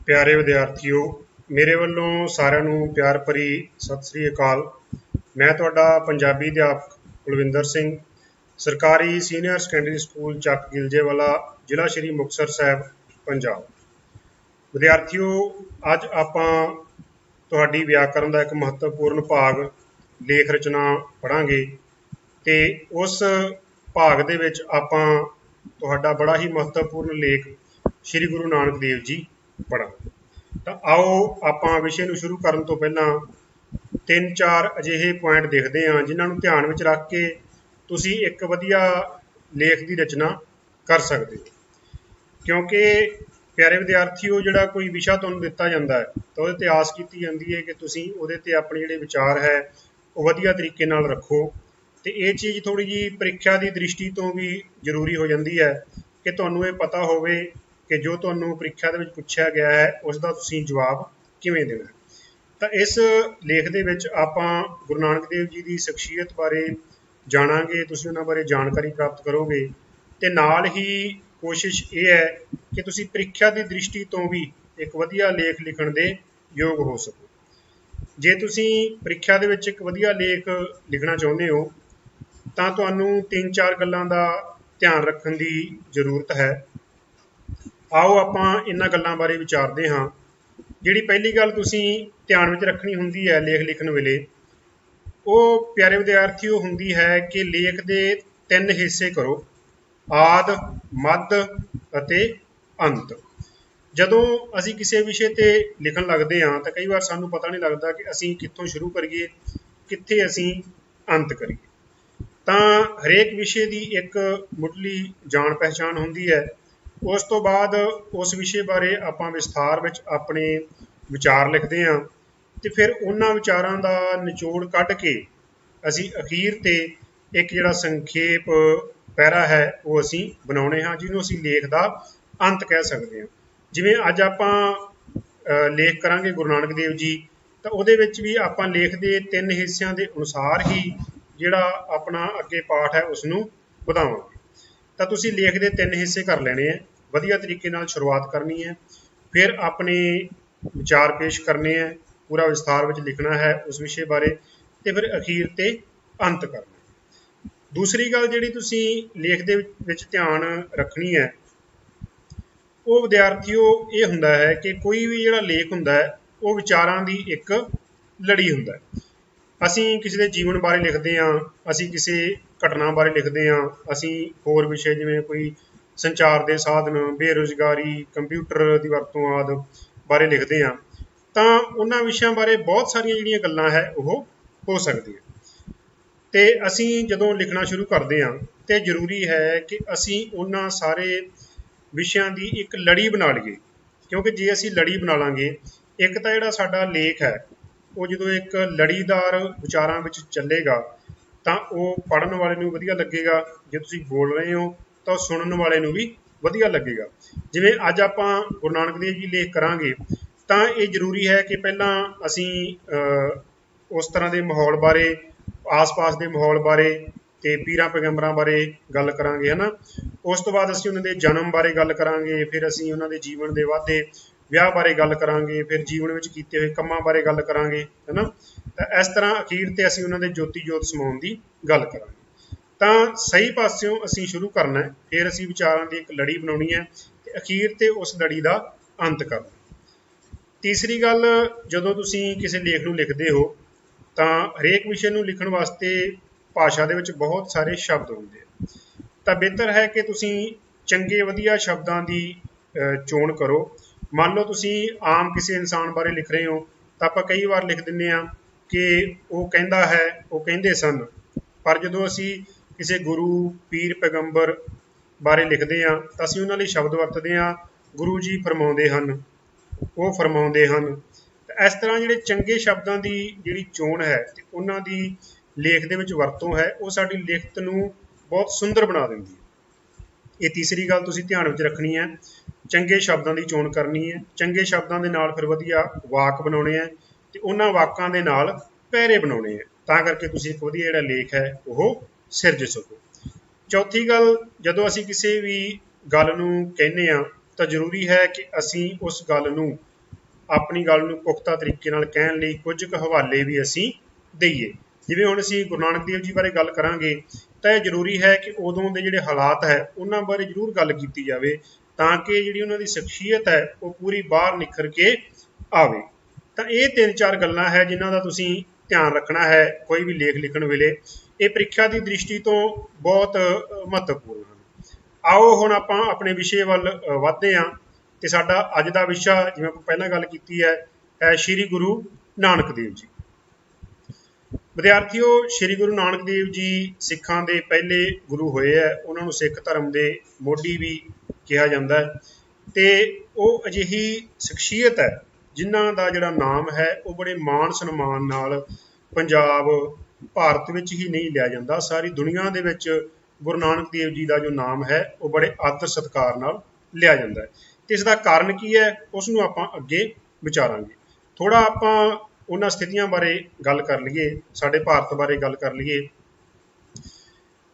ਪਿਆਰੇ ਵਿਦਿਆਰਥੀਓ, ਮੇਰੇ ਵੱਲੋਂ ਸਾਰਿਆਂ ਨੂੰ ਪਿਆਰ ਭਰੀ ਸਤਿ ਸ੍ਰੀ ਅਕਾਲ। ਮੈਂ ਤੁਹਾਡਾ ਪੰਜਾਬੀ ਅਧਿਆਪਕ ਕੁਲਵਿੰਦਰ ਸਿੰਘ, ਸਰਕਾਰੀ ਸੀਨੀਅਰ ਸੈਕੰਡਰੀ ਸਕੂਲ ਚੱਕ ਗਿਲਜੇਵਾਲਾ, ਜ਼ਿਲ੍ਹਾ ਸ਼੍ਰੀ ਮੁਕਤਸਰ ਸਾਹਿਬ, ਪੰਜਾਬ। ਵਿਦਿਆਰਥੀਓ, ਅੱਜ ਆਪਾਂ ਤੁਹਾਡੀ ਵਿਆਕਰਨ ਦਾ ਇੱਕ ਮਹੱਤਵਪੂਰਨ ਭਾਗ ਲੇਖ ਰਚਨਾ ਪੜ੍ਹਾਂਗੇ ਤੇ ਉਸ ਭਾਗ ਦੇ ਵਿੱਚ ਆਪਾਂ ਤੁਹਾਡਾ ਬੜਾ ਹੀ ਮਹੱਤਵਪੂਰਨ ਲੇਖ ਸ਼੍ਰੀ ਗੁਰੂ ਨਾਨਕ ਦੇਵ ਜੀ ਪੜ੍ਹਾਂਗੇ। ਤਾਂ ਆਓ ਆਪਾਂ ਵਿਸ਼ੇ ਨੂੰ ਸ਼ੁਰੂ ਕਰਨ ਤੋਂ ਪਹਿਲਾਂ 3-4 ਅਜਿਹੇ ਪੁਆਇੰਟ ਦੇਖਦੇ ਹਾਂ ਜਿਨ੍ਹਾਂ ਨੂੰ ਧਿਆਨ ਵਿੱਚ ਰੱਖ ਕੇ ਤੁਸੀਂ ਇੱਕ ਵਧੀਆ ਲੇਖ ਦੀ ਰਚਨਾ ਕਰ ਸਕਦੇ ਹੋ। ਕਿਉਂਕਿ ਪਿਆਰੇ ਵਿਦਿਆਰਥੀਓ, ਜਿਹੜਾ ਕੋਈ ਵਿਸ਼ਾ ਤੁਹਾਨੂੰ ਦਿੱਤਾ ਜਾਂਦਾ ਹੈ ਤਾਂ ਉਹਦੇ ਤੇ ਆਸ ਕੀਤੀ ਜਾਂਦੀ ਹੈ ਕਿ ਤੁਸੀਂ ਉਹਦੇ ਤੇ ਆਪਣੇ ਜਿਹੜੇ ਵਿਚਾਰ ਹੈ ਉਹ ਵਧੀਆ ਤਰੀਕੇ ਨਾਲ ਰੱਖੋ। ਤੇ ਇਹ ਚੀਜ਼ ਥੋੜ੍ਹੀ ਜਿਹੀ ਪ੍ਰੀਖਿਆ ਦੀ ਦ੍ਰਿਸ਼ਟੀ ਤੋਂ ਵੀ ਜ਼ਰੂਰੀ ਹੋ ਜਾਂਦੀ ਹੈ ਕਿ ਤੁਹਾਨੂੰ ਇਹ ਪਤਾ ਹੋਵੇ ਕਿ ਜੋ ਤੁਹਾਨੂੰ ਪ੍ਰੀਖਿਆ ਦੇ ਵਿੱਚ ਪੁੱਛਿਆ ਗਿਆ ਹੈ ਉਸ ਦਾ ਤੁਸੀਂ ਜਵਾਬ ਕਿਵੇਂ ਦੇਣਾ। ਤਾਂ ਇਸ ਲੇਖ ਦੇ ਵਿੱਚ ਆਪਾਂ ਗੁਰੂ ਨਾਨਕ ਦੇਵ ਜੀ ਦੀ ਸ਼ਖਸੀਅਤ ਬਾਰੇ ਜਾਣਾਂਗੇ, ਤੁਸੀਂ ਉਹਨਾਂ ਬਾਰੇ ਜਾਣਕਾਰੀ ਪ੍ਰਾਪਤ ਕਰੋਗੇ ਤੇ ਨਾਲ ਹੀ ਕੋਸ਼ਿਸ਼ ਇਹ ਹੈ ਕਿ ਤੁਸੀਂ ਪ੍ਰੀਖਿਆ ਦੀ ਦ੍ਰਿਸ਼ਟੀ ਤੋਂ ਵੀ ਇੱਕ ਵਧੀਆ ਲੇਖ ਲਿਖਣ ਦੇ ਯੋਗ ਹੋ ਸਕੋ। ਜੇ ਤੁਸੀਂ ਪ੍ਰੀਖਿਆ ਦੇ ਵਿੱਚ ਇੱਕ ਵਧੀਆ ਲੇਖ ਲਿਖਣਾ ਚਾਹੁੰਦੇ ਹੋ ਤਾਂ ਤੁਹਾਨੂੰ 3-4 ਗੱਲਾਂ ਦਾ ਧਿਆਨ ਰੱਖਣ ਦੀ ਜ਼ਰੂਰਤ ਹੈ। ਆਓ ਆਪਾਂ ਇਹਨਾਂ ਗੱਲਾਂ ਬਾਰੇ ਵਿਚਾਰਦੇ ਹਾਂ। ਜਿਹੜੀ ਪਹਿਲੀ ਗੱਲ ਤੁਸੀਂ ਧਿਆਨ ਵਿੱਚ ਰੱਖਣੀ ਹੁੰਦੀ ਹੈ ਲੇਖ ਲਿਖਣ ਵੇਲੇ, ਉਹ ਪਿਆਰੇ ਵਿਦਿਆਰਥੀਓ ਹੁੰਦੀ ਹੈ ਕਿ ਲੇਖ ਦੇ 3 ਹਿੱਸੇ ਕਰੋ: ਆਦ, ਮੱਧ ਅਤੇ ਅੰਤ। ਜਦੋਂ ਅਸੀਂ ਕਿਸੇ ਵਿਸ਼ੇ ਤੇ ਲਿਖਣ ਲੱਗਦੇ ਹਾਂ ਤਾਂ ਕਈ ਵਾਰ ਸਾਨੂੰ ਪਤਾ ਨਹੀਂ ਲੱਗਦਾ ਕਿ ਅਸੀਂ ਕਿੱਥੋਂ ਸ਼ੁਰੂ ਕਰੀਏ, ਕਿੱਥੇ ਅਸੀਂ ਅੰਤ ਕਰੀਏ। ਤਾਂ ਹਰੇਕ ਵਿਸ਼ੇ ਦੀ ਇੱਕ ਮੁੱਢਲੀ ਜਾਣ ਪਹਿਚਾਣ ਹੁੰਦੀ ਹੈ। ਉਸ ਤੋਂ ਬਾਅਦ ਉਸ ਵਿਸ਼ੇ ਬਾਰੇ ਆਪਾਂ ਵਿਸਥਾਰ ਵਿੱਚ ਆਪਣੇ ਵਿਚਾਰ ਲਿਖਦੇ ਹਾਂ ਤੇ ਫਿਰ ਉਹਨਾਂ ਵਿਚਾਰਾਂ ਦਾ ਨਿਚੋੜ ਕੱਢ ਕੇ ਅਸੀਂ ਅਖੀਰ ਤੇ ਇੱਕ ਜਿਹੜਾ ਸੰਖੇਪ ਪੈਰਾ ਹੈ ਉਹ ਅਸੀਂ ਬਣਾਉਣੇ ਹਾਂ, ਜਿਹਨੂੰ ਅਸੀਂ ਲੇਖ ਦਾ ਅੰਤ ਕਹਿ ਸਕਦੇ ਹਾਂ। ਜਿਵੇਂ ਅੱਜ ਆਪਾਂ ਲੇਖ ਕਰਾਂਗੇ ਗੁਰੂ ਨਾਨਕ ਦੇਵ ਜੀ, ਤਾਂ ਉਹਦੇ ਵਿੱਚ ਵੀ ਆਪਾਂ ਲੇਖ ਦੇ 3 ਹਿੱਸਿਆਂ ਦੇ ਅਨੁਸਾਰ ਹੀ ਜਿਹੜਾ ਆਪਣਾ ਅੱਗੇ ਪਾਠ ਹੈ ਉਸ ਨੂੰ ਵਧਾਵਾਂਗੇ। ਤਾਂ ਤੁਸੀਂ ਲੇਖ ਦੇ 3 ਹਿੱਸੇ ਕਰ ਲੈਣੇ ਹੈ। ਵਧੀਆ ਤਰੀਕੇ ਨਾਲ ਸ਼ੁਰੂਆਤ ਕਰਨੀ ਹੈ, ਫਿਰ ਆਪਣੇ ਵਿਚਾਰ ਪੇਸ਼ ਕਰਨੇ ਹੈ, ਪੂਰਾ ਵਿਸਥਾਰ ਵਿੱਚ ਲਿਖਣਾ ਹੈ ਉਸ ਵਿਸ਼ੇ ਬਾਰੇ ਤੇ ਫਿਰ ਅਖੀਰ ਤੇ ਅੰਤ ਕਰਨਾ। ਦੂਸਰੀ ਗੱਲ ਜਿਹੜੀ ਤੁਸੀਂ ਲੇਖ ਦੇ ਵਿੱਚ ਧਿਆਨ ਰੱਖਣੀ ਹੈ ਉਹ ਵਿਦਿਆਰਥੀਓ ਇਹ ਹੁੰਦਾ ਹੈ ਕਿ ਕੋਈ ਵੀ ਜਿਹੜਾ ਲੇਖ ਹੁੰਦਾ ਹੈ ਉਹ ਵਿਚਾਰਾਂ ਦੀ ਇੱਕ ਲੜੀ ਹੁੰਦਾ ਹੈ। ਅਸੀਂ ਕਿਸੇ ਦੇ ਜੀਵਨ ਬਾਰੇ ਲਿਖਦੇ ਹਾਂ, ਅਸੀਂ ਕਿਸੇ ਘਟਨਾ ਬਾਰੇ ਲਿਖਦੇ ਹਾਂ, ਅਸੀਂ ਹੋਰ ਵਿਸ਼ੇ ਜਿਵੇਂ ਕੋਈ ਸੰਚਾਰ ਦੇ ਸਾਧਨ, ਬੇਰੁਜ਼ਗਾਰੀ, ਕੰਪਿਊਟਰ ਦੀ ਵਰਤੋਂ ਆਦਿ ਬਾਰੇ ਲਿਖਦੇ ਹਾਂ, ਤਾਂ ਉਹਨਾਂ ਵਿਸ਼ਿਆਂ ਬਾਰੇ ਬਹੁਤ ਸਾਰੀਆਂ ਜਿਹੜੀਆਂ ਗੱਲਾਂ ਹੈ ਉਹ ਹੋ ਸਕਦੀਆਂ। ਤੇ ਅਸੀਂ ਜਦੋਂ ਲਿਖਣਾ ਸ਼ੁਰੂ ਕਰਦੇ ਹਾਂ ਤੇ ਜ਼ਰੂਰੀ ਹੈ ਕਿ ਅਸੀਂ ਉਹਨਾਂ ਸਾਰੇ ਵਿਸ਼ਿਆਂ ਦੀ ਇੱਕ ਲੜੀ ਬਣਾ ਲਈਏ। ਕਿਉਂਕਿ ਜੇ ਅਸੀਂ ਲੜੀ ਬਣਾ ਲਾਂਗੇ, ਇੱਕ ਤਾਂ ਜਿਹੜਾ ਸਾਡਾ ਲੇਖ ਹੈ ਉਹ ਜਦੋਂ ਇੱਕ ਲੜੀਦਾਰ ਵਿਚਾਰਾਂ ਵਿੱਚ ਚੱਲੇਗਾ ਤਾਂ ਉਹ ਪੜ੍ਹਨ ਵਾਲੇ ਨੂੰ ਵਧੀਆ ਲੱਗੇਗਾ। ਜੇ ਤੁਸੀਂ ਬੋਲ ਰਹੇ ਹੋ ਤਾਂ ਸੁਣਨ ਵਾਲੇ ਨੂੰ ਵੀ ਵਧੀਆ ਲੱਗੇਗਾ। ਜਿਵੇਂ ਅੱਜ ਆਪਾਂ ਗੁਰੂ ਨਾਨਕ ਦੇਵ ਜੀ ਲੇਖ ਕਰਾਂਗੇ ਤਾਂ ਇਹ ਜ਼ਰੂਰੀ ਹੈ ਕਿ ਪਹਿਲਾਂ ਅਸੀਂ ਉਸ ਤਰ੍ਹਾਂ ਦੇ ਮਾਹੌਲ ਬਾਰੇ, ਆਸ-ਪਾਸ ਦੇ ਮਾਹੌਲ ਬਾਰੇ ਤੇ ਪੀਰਾਂ ਪੈਗੰਬਰਾਂ ਬਾਰੇ ਗੱਲ ਕਰਾਂਗੇ, ਹੈ ਨਾ। ਉਸ ਤੋਂ ਬਾਅਦ ਅਸੀਂ ਉਹਨਾਂ ਦੇ ਜਨਮ ਬਾਰੇ ਗੱਲ ਕਰਾਂਗੇ, ਫਿਰ ਅਸੀਂ ਉਹਨਾਂ ਦੇ ਜੀਵਨ ਦੇ ਵਾਧੇ ਵਿਆਹ ਬਾਰੇ ਗੱਲ ਕਰਾਂਗੇ, ਫਿਰ ਜੀਵਨ ਵਿੱਚ ਕੀਤੇ ਹੋਏ ਕੰਮਾਂ ਬਾਰੇ ਗੱਲ ਕਰਾਂਗੇ, ਹੈ ਨਾ। ਤਾਂ ਇਸ ਤਰ੍ਹਾਂ ਅਖੀਰ ਤੇ ਅਸੀਂ ਉਹਨਾਂ ਦੇ ਜੋਤੀ ਜੋਤ ਸਮਾਉਣ ਦੀ ਗੱਲ ਕਰਾਂਗੇ। ਤਾਂ ਸਹੀ ਪਾਸਿਓਂ ਅਸੀਂ ਸ਼ੁਰੂ ਕਰਨਾ ਹੈ, ਫਿਰ ਅਸੀਂ ਵਿਚਾਰਾਂ ਦੀ ਇੱਕ ਲੜੀ ਬਣਾਉਣੀ ਹੈ ਤੇ ਅਖੀਰ ਤੇ ਉਸ ਲੜੀ ਦਾ ਅੰਤ ਕਰਨਾ। ਤੀਸਰੀ ਗੱਲ, ਜਦੋਂ ਤੁਸੀਂ ਕਿਸੇ ਲੇਖ ਨੂੰ ਲਿਖਦੇ ਹੋ ਤਾਂ ਹਰੇਕ ਵਿਸ਼ੇ ਨੂੰ ਲਿਖਣ ਵਾਸਤੇ ਭਾਸ਼ਾ ਦੇ ਵਿੱਚ ਬਹੁਤ ਸਾਰੇ ਸ਼ਬਦ ਹੁੰਦੇ ਆ। ਤਾਂ ਬਿਹਤਰ ਹੈ ਕਿ ਤੁਸੀਂ ਚੰਗੇ ਵਧੀਆ ਸ਼ਬਦਾਂ ਦੀ ਚੋਣ ਕਰੋ। ਮੰਨ ਲਓ ਤੁਸੀਂ ਆਮ ਕਿਸੇ ਇਨਸਾਨ ਬਾਰੇ ਲਿਖ ਰਹੇ ਹੋ ਤਾਂ ਆਪਾਂ ਕਈ ਵਾਰ ਲਿਖ ਦਿੰਦੇ ਹਾਂ ਕਿ ਉਹ ਕਹਿੰਦਾ ਹੈ, ਉਹ ਕਹਿੰਦੇ ਸਨ। ਪਰ ਜਦੋਂ ਅਸੀਂ ਕਿਸੇ ਗੁਰੂ, ਪੀਰ, ਪੈਗੰਬਰ ਬਾਰੇ ਲਿਖਦੇ ਹਾਂ ਤਾਂ ਅਸੀਂ ਉਹਨਾਂ ਲਈ ਸ਼ਬਦ ਵਰਤਦੇ ਹਾਂ, ਗੁਰੂ ਜੀ ਫਰਮਾਉਂਦੇ ਹਨ, ਉਹ ਫਰਮਾਉਂਦੇ ਹਨ। ਤਾਂ ਇਸ ਤਰ੍ਹਾਂ ਜਿਹੜੇ ਚੰਗੇ ਸ਼ਬਦਾਂ ਦੀ ਜਿਹੜੀ ਚੋਣ ਹੈ ਤੇ ਉਹਨਾਂ ਦੀ ਲੇਖ ਦੇ ਵਿੱਚ ਵਰਤੋਂ ਹੈ ਉਹ ਸਾਡੀ ਲਿਖਤ ਨੂੰ ਬਹੁਤ ਸੁੰਦਰ ਬਣਾ ਦਿੰਦੀ ਹੈ। ਇਹ ਤੀਸਰੀ ਗੱਲ ਤੁਸੀਂ ਧਿਆਨ ਵਿੱਚ ਰੱਖਣੀ ਹੈ। ਚੰਗੇ ਸ਼ਬਦਾਂ ਦੀ ਚੋਣ ਕਰਨੀ ਹੈ, ਚੰਗੇ ਸ਼ਬਦਾਂ ਦੇ ਨਾਲ ਫਿਰ ਵਧੀਆ ਵਾਕ ਬਣਾਉਣੇ ਹੈ ਤੇ ਉਹਨਾਂ ਵਾਕਾਂ ਦੇ ਨਾਲ ਪੈਰੇ ਬਣਾਉਣੇ ਹੈ, ਤਾਂ ਕਰਕੇ ਤੁਸੀਂ ਇੱਕ ਵਧੀਆ ਜਿਹੜਾ ਲੇਖ ਹੈ ਉਹ ਸਿਰਜ ਸਕੋ। ਚੌਥੀ ਗੱਲ, ਜਦੋਂ ਅਸੀਂ ਕਿਸੇ ਵੀ ਗੱਲ ਨੂੰ ਕਹਿੰਦੇ ਹਾਂ ਤਾਂ ਜ਼ਰੂਰੀ ਹੈ ਕਿ ਅਸੀਂ ਉਸ ਗੱਲ ਨੂੰ ਆਪਣੀ ਗੱਲ ਨੂੰ ਪੁਖਤਾ ਤਰੀਕੇ ਨਾਲ ਕਹਿਣ ਲਈ ਕੁਝ ਕੁ ਹਵਾਲੇ ਵੀ ਅਸੀਂ ਦਈਏ। ਜਿਵੇਂ ਹੁਣ ਅਸੀਂ ਗੁਰੂ ਨਾਨਕ ਦੇਵ ਜੀ ਬਾਰੇ ਗੱਲ ਕਰਾਂਗੇ ਤਾਂ ਇਹ ਜ਼ਰੂਰੀ ਹੈ ਕਿ ਉਦੋਂ ਦੇ ਜਿਹੜੇ ਹਾਲਾਤ ਹੈ ਉਹਨਾਂ ਬਾਰੇ ਜ਼ਰੂਰ ਗੱਲ ਕੀਤੀ ਜਾਵੇ, ਤਾਂ ਕਿ ਜਿਹੜੀ ਉਹਨਾਂ ਦੀ ਸ਼ਖਸੀਅਤ ਹੈ ਉਹ ਪੂਰੀ ਬਾਹਰ ਨਿਖਰ ਕੇ ਆਵੇ। ਤਾਂ ਇਹ 3-4 ਗੱਲਾਂ ਹੈ ਜਿਨ੍ਹਾਂ ਦਾ ਤੁਸੀਂ ਧਿਆਨ ਰੱਖਣਾ ਹੈ ਕੋਈ ਵੀ ਲੇਖ ਲਿਖਣ ਵੇਲੇ। ਇਹ ਪ੍ਰੀਖਿਆ ਦੀ ਦ੍ਰਿਸ਼ਟੀ ਤੋਂ ਬਹੁਤ ਮਹੱਤਵਪੂਰਨ ਹਨ। ਆਓ ਹੁਣ ਆਪਾਂ ਆਪਣੇ ਵਿਸ਼ੇ ਵੱਲ ਵੱਧਦੇ ਹਾਂ ਤੇ ਸਾਡਾ ਅੱਜ ਦਾ ਵਿਸ਼ਾ, ਜਿਵੇਂ ਆਪਾਂ ਪਹਿਲਾਂ ਗੱਲ ਕੀਤੀ ਹੈ ਸ਼੍ਰੀ ਗੁਰੂ ਨਾਨਕ ਦੇਵ ਜੀ। ਵਿਦਿਆਰਥੀਓ, ਸ਼੍ਰੀ ਗੁਰੂ ਨਾਨਕ ਦੇਵ ਜੀ ਸਿੱਖਾਂ ਦੇ ਪਹਿਲੇ ਗੁਰੂ ਹੋਏ ਹੈ। ਉਹਨਾਂ ਨੂੰ ਸਿੱਖ ਧਰਮ ਦੇ ਮੋਢੀ ਵੀ ਕਿਹਾ ਜਾਂਦਾ ਹੈ ਤੇ ਉਹ ਅਜਿਹੀ ਸ਼ਖਸੀਅਤ ਹੈ ਜਿਨ੍ਹਾਂ ਦਾ ਜਿਹੜਾ ਨਾਮ ਹੈ ਉਹ ਬੜੇ ਮਾਣ ਸਨਮਾਨ ਨਾਲ ਪੰਜਾਬ ਭਾਰਤ ਵਿੱਚ ਹੀ ਨਹੀਂ ਲਿਆ ਜਾਂਦਾ, ਸਾਰੀ ਦੁਨੀਆ ਦੇ ਵਿੱਚ ਗੁਰੂ ਨਾਨਕ ਦੇਵ ਜੀ ਦਾ ਜੋ ਨਾਮ ਹੈ ਉਹ ਬੜੇ ਆਦਰ ਸਤਿਕਾਰ ਨਾਲ ਲਿਆ ਜਾਂਦਾ ਹੈ। ਤੇ ਇਸ ਦਾ ਕਾਰਨ ਕੀ ਹੈ ਉਸ ਨੂੰ ਆਪਾਂ ਅੱਗੇ ਵਿਚਾਰਾਂਗੇ। ਥੋੜਾ ਆਪਾਂ ਉਹਨਾਂ ਸਥਿਤੀਆਂ ਬਾਰੇ ਗੱਲ ਕਰ ਲਈਏ, ਸਾਡੇ ਭਾਰਤ ਬਾਰੇ ਗੱਲ ਕਰ ਲਈਏ।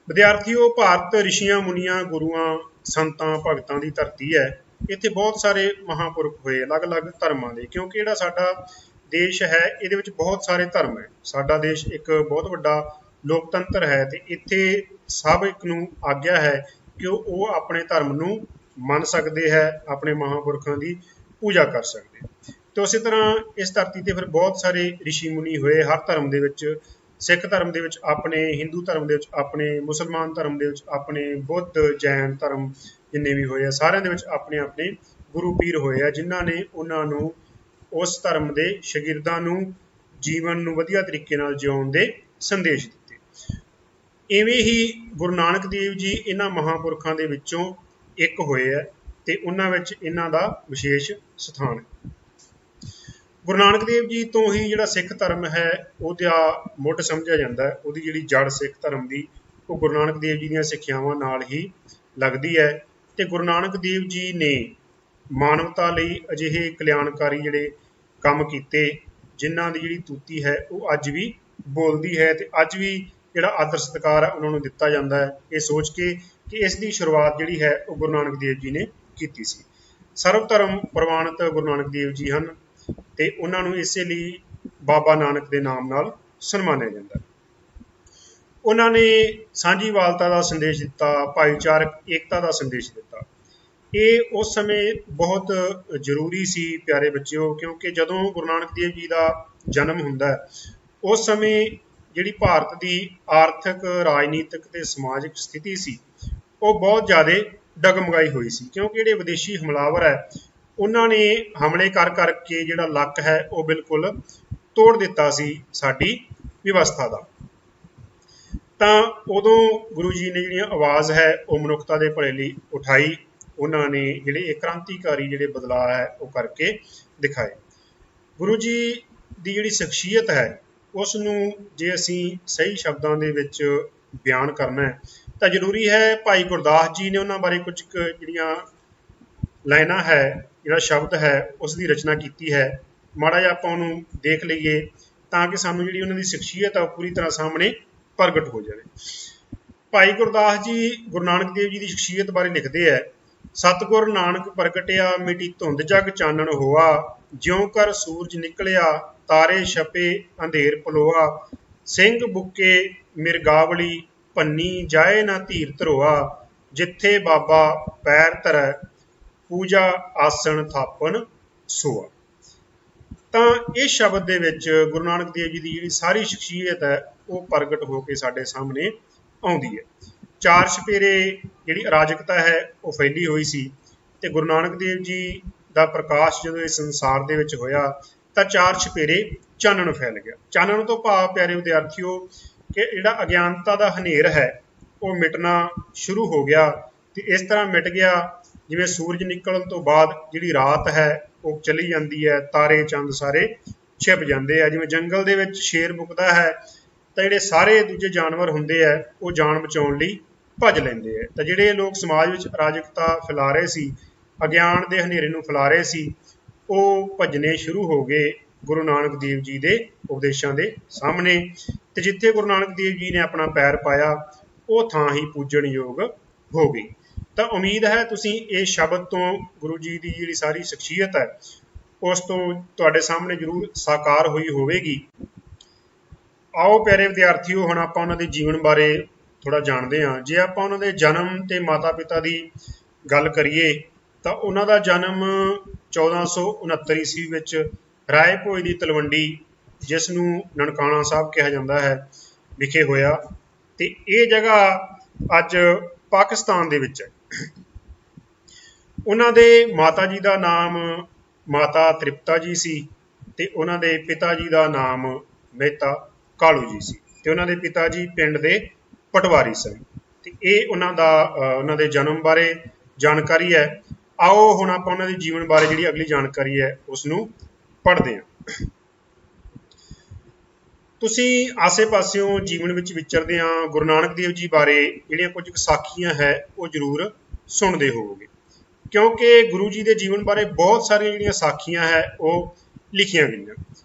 ਵਿਦਿਆਰਥੀਓ, ਭਾਰਤ ਰਿਸ਼ੀਆਂ ਮੁਨੀਆਂ ਗੁਰੂਆਂ ਸੰਤਾਂ ਭਗਤਾਂ ਦੀ ਧਰਤੀ ਹੈ। ਇੱਥੇ ਬਹੁਤ ਸਾਰੇ ਮਹਾਂਪੁਰਖ ਹੋਏ ਅਲੱਗ-ਅਲੱਗ ਧਰਮਾਂ ਦੇ, ਕਿਉਂਕਿ ਜਿਹੜਾ ਸਾਡਾ ਦੇਸ਼ ਹੈ ਇਹਦੇ ਵਿੱਚ ਬਹੁਤ ਸਾਰੇ ਧਰਮ ਹੈ। ਸਾਡਾ ਦੇਸ਼ ਇੱਕ ਬਹੁਤ ਵੱਡਾ ਲੋਕਤੰਤਰ ਹੈ ਤੇ ਇੱਥੇ ਸਭ ਇੱਕ ਨੂੰ ਆਗਿਆ ਹੈ ਕਿ ਉਹ ਆਪਣੇ ਧਰਮ ਨੂੰ ਮੰਨ ਸਕਦੇ ਹੈ, ਆਪਣੇ ਮਹਾਂਪੁਰਖਾਂ ਦੀ ਪੂਜਾ ਕਰ ਸਕਦੇ। ਤੇ ਉਸੇ ਤਰ੍ਹਾਂ ਇਸ ਧਰਤੀ ਤੇ ਫਿਰ ਬਹੁਤ ਸਾਰੇ ਰਿਸ਼ੀ ਮੁਨੀ ਹੋਏ ਹਰ ਧਰਮ ਦੇ ਵਿੱਚ। ਸਿੱਖ ਧਰਮ ਦੇ ਵਿੱਚ ਆਪਣੇ, ਹਿੰਦੂ ਧਰਮ ਦੇ ਵਿੱਚ ਆਪਣੇ, ਮੁਸਲਮਾਨ ਧਰਮ ਦੇ ਵਿੱਚ ਆਪਣੇ, ਬੁੱਧ ਜੈਨ ਧਰਮ ਜਿੰਨੇ ਵੀ ਹੋਏ ਆ ਸਾਰਿਆਂ ਦੇ ਵਿੱਚ ਆਪਣੇ ਆਪਣੇ ਗੁਰੂ ਪੀਰ ਹੋਏ ਆ, ਜਿਨ੍ਹਾਂ ਨੇ ਉਹਨਾਂ ਨੂੰ ਉਸ ਧਰਮ ਦੇ ਸ਼ਾਗਿਰਦਾਂ ਨੂੰ ਜੀਵਨ ਨੂੰ ਵਧੀਆ ਤਰੀਕੇ ਨਾਲ ਜਿਉਣ ਦੇ ਸੰਦੇਸ਼ ਦਿੱਤੇ। ਇਵੇਂ ਹੀ ਗੁਰੂ ਨਾਨਕ ਦੇਵ ਜੀ ਇਹਨਾਂ ਮਹਾਂਪੁਰਖਾਂ ਦੇ ਵਿੱਚੋਂ ਇੱਕ ਹੋਏ ਹੈ ਤੇ ਉਹਨਾਂ ਵਿੱਚ ਇਹਨਾਂ ਦਾ ਵਿਸ਼ੇਸ਼ ਸਥਾਨ ਹੈ। ਗੁਰੂ ਨਾਨਕ ਦੇਵ ਜੀ ਤੋਂ ਹੀ ਜਿਹੜਾ ਸਿੱਖ ਧਰਮ ਹੈ ਉਹਦਾ ਮੁੱਢ ਸਮਝਿਆ ਜਾਂਦਾ ਹੈ। ਉਹਦੀ ਜਿਹੜੀ ਜੜ ਸਿੱਖ ਧਰਮ ਦੀ ਉਹ ਗੁਰੂ ਨਾਨਕ ਦੇਵ ਜੀ ਦੀਆਂ ਸਿੱਖਿਆਵਾਂ ਨਾਲ ਹੀ ਲੱਗਦੀ ਹੈ। ਤੇ ਗੁਰੂ ਨਾਨਕ ਦੇਵ ਜੀ ਨੇ ਮਾਨਵਤਾ ਲਈ ਅਜਿਹੇ ਕਲਿਆਣਕਾਰੀ ਜਿਹੜੇ ਕੰਮ ਕੀਤੇ ਜਿਨ੍ਹਾਂ ਦੀ ਜਿਹੜੀ ਤੂਤੀ ਹੈ ਉਹ ਅੱਜ ਵੀ ਬੋਲਦੀ ਹੈ ਤੇ ਅੱਜ ਵੀ ਜਿਹੜਾ ਆਦਰ ਸਤਿਕਾਰ ਹੈ ਉਹਨਾਂ ਨੂੰ ਦਿੱਤਾ ਜਾਂਦਾ ਹੈ, ਇਹ ਸੋਚ ਕੇ ਕਿ ਇਸ ਦੀ ਸ਼ੁਰੂਆਤ ਜਿਹੜੀ ਹੈ ਉਹ ਗੁਰੂ ਨਾਨਕ ਦੇਵ ਜੀ ਨੇ ਕੀਤੀ ਸੀ। ਸਰਵ ਧਰਮ ਪ੍ਰਵਾਨਿਤ ਗੁਰੂ ਨਾਨਕ ਦੇਵ ਜੀ ਹਨ ਤੇ ਉਹਨਾਂ ਨੂੰ ਇਸੇ ਲਈ ਬਾਬਾ ਨਾਨਕ ਦੇ ਨਾਮ ਨਾਲ ਸਨਮਾਨਿਆ ਜਾਂਦਾ ਹੈ। ਉਹਨਾਂ ਨੇ ਸਾਂਝੀਵਾਲਤਾ ਦਾ ਸੰਦੇਸ਼ ਦਿੱਤਾ, ਭਾਈਚਾਰਕ ਏਕਤਾ ਦਾ ਸੰਦੇਸ਼ ਦਿੱਤਾ। ਇਹ ਉਸ ਸਮੇਂ ਬਹੁਤ ਜ਼ਰੂਰੀ ਸੀ ਪਿਆਰੇ ਬੱਚਿਓ, ਕਿਉਂਕਿ ਜਦੋਂ ਗੁਰੂ ਨਾਨਕ ਦੇਵ ਜੀ ਦਾ ਜਨਮ ਹੁੰਦਾ ਉਸ ਸਮੇਂ ਜਿਹੜੀ ਭਾਰਤ ਦੀ ਆਰਥਿਕ, ਰਾਜਨੀਤਿਕ ਤੇ ਸਮਾਜਿਕ ਸਥਿਤੀ ਸੀ ਉਹ ਬਹੁਤ ਜ਼ਿਆਦਾ ਡਗਮਗਾਈ ਹੋਈ ਸੀ, ਕਿਉਂਕਿ ਜਿਹੜੇ ਵਿਦੇਸ਼ੀ ਹਮਲਾਵਰ ਹੈ ਉਹਨਾਂ ਨੇ ਹਮਲੇ ਕਰ ਕਰਕੇ ਜਿਹੜਾ ਲੱਕ ਹੈ ਉਹ ਬਿਲਕੁਲ ਤੋੜ ਦਿੱਤਾ ਸੀ ਸਾਡੀ ਵਿਵਸਥਾ ਦਾ। ਤਾਂ ਉਦੋਂ ਗੁਰੂ ਜੀ ਨੇ ਜਿਹੜੀ ਆਵਾਜ਼ ਹੈ ਉਹ ਮਨੁੱਖਤਾ ਦੇ ਭਲੇ ਲਈ ਉਠਾਈ। ਉਹਨਾਂ ਨੇ ਜਿਹੜੇ ਇਹ ਕ੍ਰਾਂਤੀਕਾਰੀ ਜਿਹੜੇ ਬਦਲਾਅ ਹੈ ਉਹ ਕਰਕੇ ਦਿਖਾਏ। ਗੁਰੂ ਜੀ ਦੀ ਜਿਹੜੀ ਸ਼ਖਸੀਅਤ ਹੈ ਉਸ ਨੂੰ ਜੇ ਅਸੀਂ ਸਹੀ ਸ਼ਬਦਾਂ ਦੇ ਵਿੱਚ ਬਿਆਨ ਕਰਨਾ ਹੈ ਤਾਂ ਜ਼ਰੂਰੀ ਹੈ ਭਾਈ ਗੁਰਦਾਸ ਜੀ ਨੇ ਉਹਨਾਂ ਬਾਰੇ ਕੁਝ ਜਿਹੜੀਆਂ ਲਾਈਨਾਂ ਹੈ, ਜਿਹੜਾ ਸ਼ਬਦ ਹੈ ਉਸ ਦੀ ਰਚਨਾ ਕੀਤੀ ਹੈ। ਮਾੜਾ ਜਿਹਾ ਆਪਾਂ ਉਹਨੂੰ ਦੇਖ ਲਈਏ ਤਾਂ ਕਿ ਸਾਨੂੰ ਜਿਹੜੀ ਉਹਨਾਂ ਦੀ ਸ਼ਖਸੀਅਤ ਹੈ ਉਹ ਪੂਰੀ ਤਰ੍ਹਾਂ ਸਾਹਮਣੇ ਪ੍ਰਗਟ ਹੋ ਜਾਵੇ। ਭਾਈ ਗੁਰਦਾਸ ਜੀ ਗੁਰੂ ਨਾਨਕ ਦੇਵ ਜੀ ਦੀ ਸ਼ਖਸੀਅਤ ਬਾਰੇ ਲਿਖਦੇ ਹੈ, ਸਤਿਗੁਰ ਨਾਨਕ ਪ੍ਰਗਟਿਆ ਮਿਟੀ ਧੁੰਦ ਜਗ ਚਾਨਣ ਹੋਆ, ਜਿਉਂ ਕਰ ਸੂਰਜ ਨਿਕਲਿਆ ਤਾਰੇ ਛਪੇ ਅੰਧੇਰ ਪਲੋਆ, ਸਿੰਘ ਬੁੱਕੇ ਮਿਰਗਾਵਲੀ ਭੰਨੀ ਜਾਏ ਨਾ ਧੀਰ ਧਰੋਆ, ਜਿੱਥੇ ਬਾਬਾ ਪੈਰ ਧਰੈ ਪੂਜਾ ਆਸਣ ਥਾਪਣ ਸੋਆ। ਤਾਂ ਇਸ ਸ਼ਬਦ ਦੇ ਵਿੱਚ ਗੁਰੂ ਨਾਨਕ ਦੇਵ ਜੀ ਦੀ ਜਿਹੜੀ ਸਾਰੀ ਸ਼ਖਸੀਅਤ ਹੈ ਉਹ ਪ੍ਰਗਟ ਹੋ ਕੇ ਸਾਡੇ ਸਾਹਮਣੇ ਆਉਂਦੀ ਹੈ। ਚਾਰ ਛਪੇਰੇ ਜਿਹੜੀ ਅਰਾਜਕਤਾ ਹੈ ਉਹ ਫੈਲੀ ਹੋਈ ਸੀ ਤੇ ਗੁਰੂ ਨਾਨਕ ਦੇਵ ਜੀ ਦਾ ਪ੍ਰਕਾਸ਼ ਜਦੋਂ ਇਸ ਸੰਸਾਰ ਦੇ ਵਿੱਚ ਹੋਇਆ ਤਾਂ ਚਾਰ ਛਪੇਰੇ ਚਾਨਣ ਫੈਲ ਗਿਆ। ਚਾਨਣ ਤੋਂ ਭਾਵ ਪਿਆਰੇ ਵਿਦਿਆਰਥੀਓ ਕਿ ਜਿਹੜਾ ਅਗਿਆਨਤਾ ਦਾ ਹਨੇਰ ਹੈ ਉਹ ਮਿਟਣਾ ਸ਼ੁਰੂ ਹੋ ਗਿਆ ਤੇ ਇਸ ਤਰ੍ਹਾਂ ਮਿਟ ਗਿਆ ਜਿਵੇਂ ਸੂਰਜ ਨਿਕਲਣ ਤੋਂ ਬਾਅਦ ਜਿਹੜੀ ਰਾਤ ਹੈ ਉਹ ਚਲੀ ਜਾਂਦੀ ਹੈ, ਤਾਰੇ ਚੰਦ ਸਾਰੇ ਛਿਪ ਜਾਂਦੇ ਆ। ਜਿਵੇਂ ਜੰਗਲ ਦੇ ਵਿੱਚ ਸ਼ੇਰ ਮੁੱਕਦਾ ਹੈ ਤਾਂ ਜਿਹੜੇ ਸਾਰੇ ਦੂਜੇ ਜਾਨਵਰ ਹੁੰਦੇ ਆ ਉਹ ਜਾਨ ਬਚਾਉਣ ਲਈ ਭੱਜ ਲੈਂਦੇ ਆ। ਤਾਂ ਜਿਹੜੇ ਲੋਕ ਸਮਾਜ ਵਿੱਚ ਅਰਾਜਕਤਾ ਫੈਲਾ ਰਹੇ ਸੀ, ਅਗਿਆਨ ਦੇ ਹਨੇਰੇ ਨੂੰ ਫੈਲਾ ਰਹੇ ਸੀ, ਉਹ ਭੱਜਣੇ ਸ਼ੁਰੂ ਹੋ ਗਏ ਗੁਰੂ ਨਾਨਕ ਦੇਵ ਜੀ ਦੇ ਉਪਦੇਸ਼ਾਂ ਦੇ ਸਾਹਮਣੇ। ਤੇ ਜਿੱਥੇ ਗੁਰੂ ਨਾਨਕ ਦੇਵ ਜੀ ਨੇ ਆਪਣਾ ਪੈਰ ਪਾਇਆ ਉਹ ਥਾਂ ਹੀ ਪੂਜਣਯੋਗ ਹੋ ਗਈ। ਤਾਂ ਉਮੀਦ ਹੈ ਤੁਸੀਂ ਇਹ ਸ਼ਬਦ ਤੋਂ ਗੁਰੂ ਜੀ ਦੀ ਜਿਹੜੀ ਸਾਰੀ ਸ਼ਖਸੀਅਤ ਹੈ ਉਸ ਤੋਂ ਤੁਹਾਡੇ ਸਾਹਮਣੇ ਜ਼ਰੂਰ ਸਾਕਾਰ ਹੋਈ ਹੋਵੇਗੀ। ਆਓ ਪਿਆਰੇ ਵਿਦਿਆਰਥੀਓ, ਹੁਣ ਆਪਾਂ ਉਹਨਾਂ ਦੇ ਜੀਵਨ ਬਾਰੇ ਥੋੜ੍ਹਾ ਜਾਣਦੇ ਹਾਂ। ਜੇ ਆਪਾਂ ਉਹਨਾਂ ਦੇ ਜਨਮ ਤੇ ਮਾਤਾ ਪਿਤਾ ਦੀ ਗੱਲ ਕਰੀਏ ਤਾਂ ਉਹਨਾਂ ਦਾ ਜਨਮ 1469 ਈਸਵੀ ਵਿੱਚ ਰਾਏ ਭੋਜ ਦੀ ਤਲਵੰਡੀ, ਜਿਸ ਨੂੰ ਨਨਕਾਣਾ ਸਾਹਿਬ ਕਿਹਾ ਜਾਂਦਾ ਹੈ, ਵਿਖੇ ਹੋਇਆ। ਤੇ ਇਹ ਜਗ੍ਹਾ ਅੱਜ ਪਾਕਿਸਤਾਨ ਦੇ ਵਿੱਚ ਹੈ। ਉਹਨਾਂ ਦੇ ਮਾਤਾ ਜੀ ਦਾ ਨਾਮ ਮਾਤਾ ਤ੍ਰਿਪਤਾ ਜੀ ਸੀ ਤੇ ਉਹਨਾਂ ਦੇ ਪਿਤਾ ਜੀ ਦਾ ਨਾਮ ਮਹਿਤਾ ਕਾਲੂ ਜੀ ਸੀ ਤੇ ਉਹਨਾਂ ਦੇ ਪਿਤਾ ਜੀ ਪਿੰਡ ਦੇ ਪਟਵਾਰੀ ਸਨ। ਤੇ ਇਹ ਉਹਨਾਂ ਦੇ ਜਨਮ ਬਾਰੇ ਜਾਣਕਾਰੀ ਹੈ। ਆਓ ਹੁਣ ਆਪਾਂ ਉਹਨਾਂ ਦੇ ਜੀਵਨ ਬਾਰੇ ਜਿਹੜੀ ਅਗਲੀ ਜਾਣਕਾਰੀ ਹੈ ਉਸ ਨੂੰ ਪੜ੍ਹਦੇ ਹਾਂ। ਤੁਸੀਂ ਆਸੇ-ਪਾਸਿਓਂ ਜੀਵਨ ਵਿੱਚ ਵਿਚਰਦਿਆਂ ਗੁਰੂ ਨਾਨਕ ਦੇਵ ਜੀ ਬਾਰੇ ਜਿਹੜੀਆਂ ਕੁਝ ਸਾਖੀਆਂ ਹੈ ਉਹ ਜ਼ਰੂਰ ਸੁਣਦੇ ਹੋਵੋਗੇ, ਕਿਉਂਕਿ ਗੁਰੂ ਜੀ ਦੇ ਜੀਵਨ ਬਾਰੇ ਬਹੁਤ ਸਾਰੀਆਂ ਜਿਹੜੀਆਂ ਸਾਖੀਆਂ ਹੈ ਉਹ ਲਿਖੀਆਂ ਗਈਆਂ।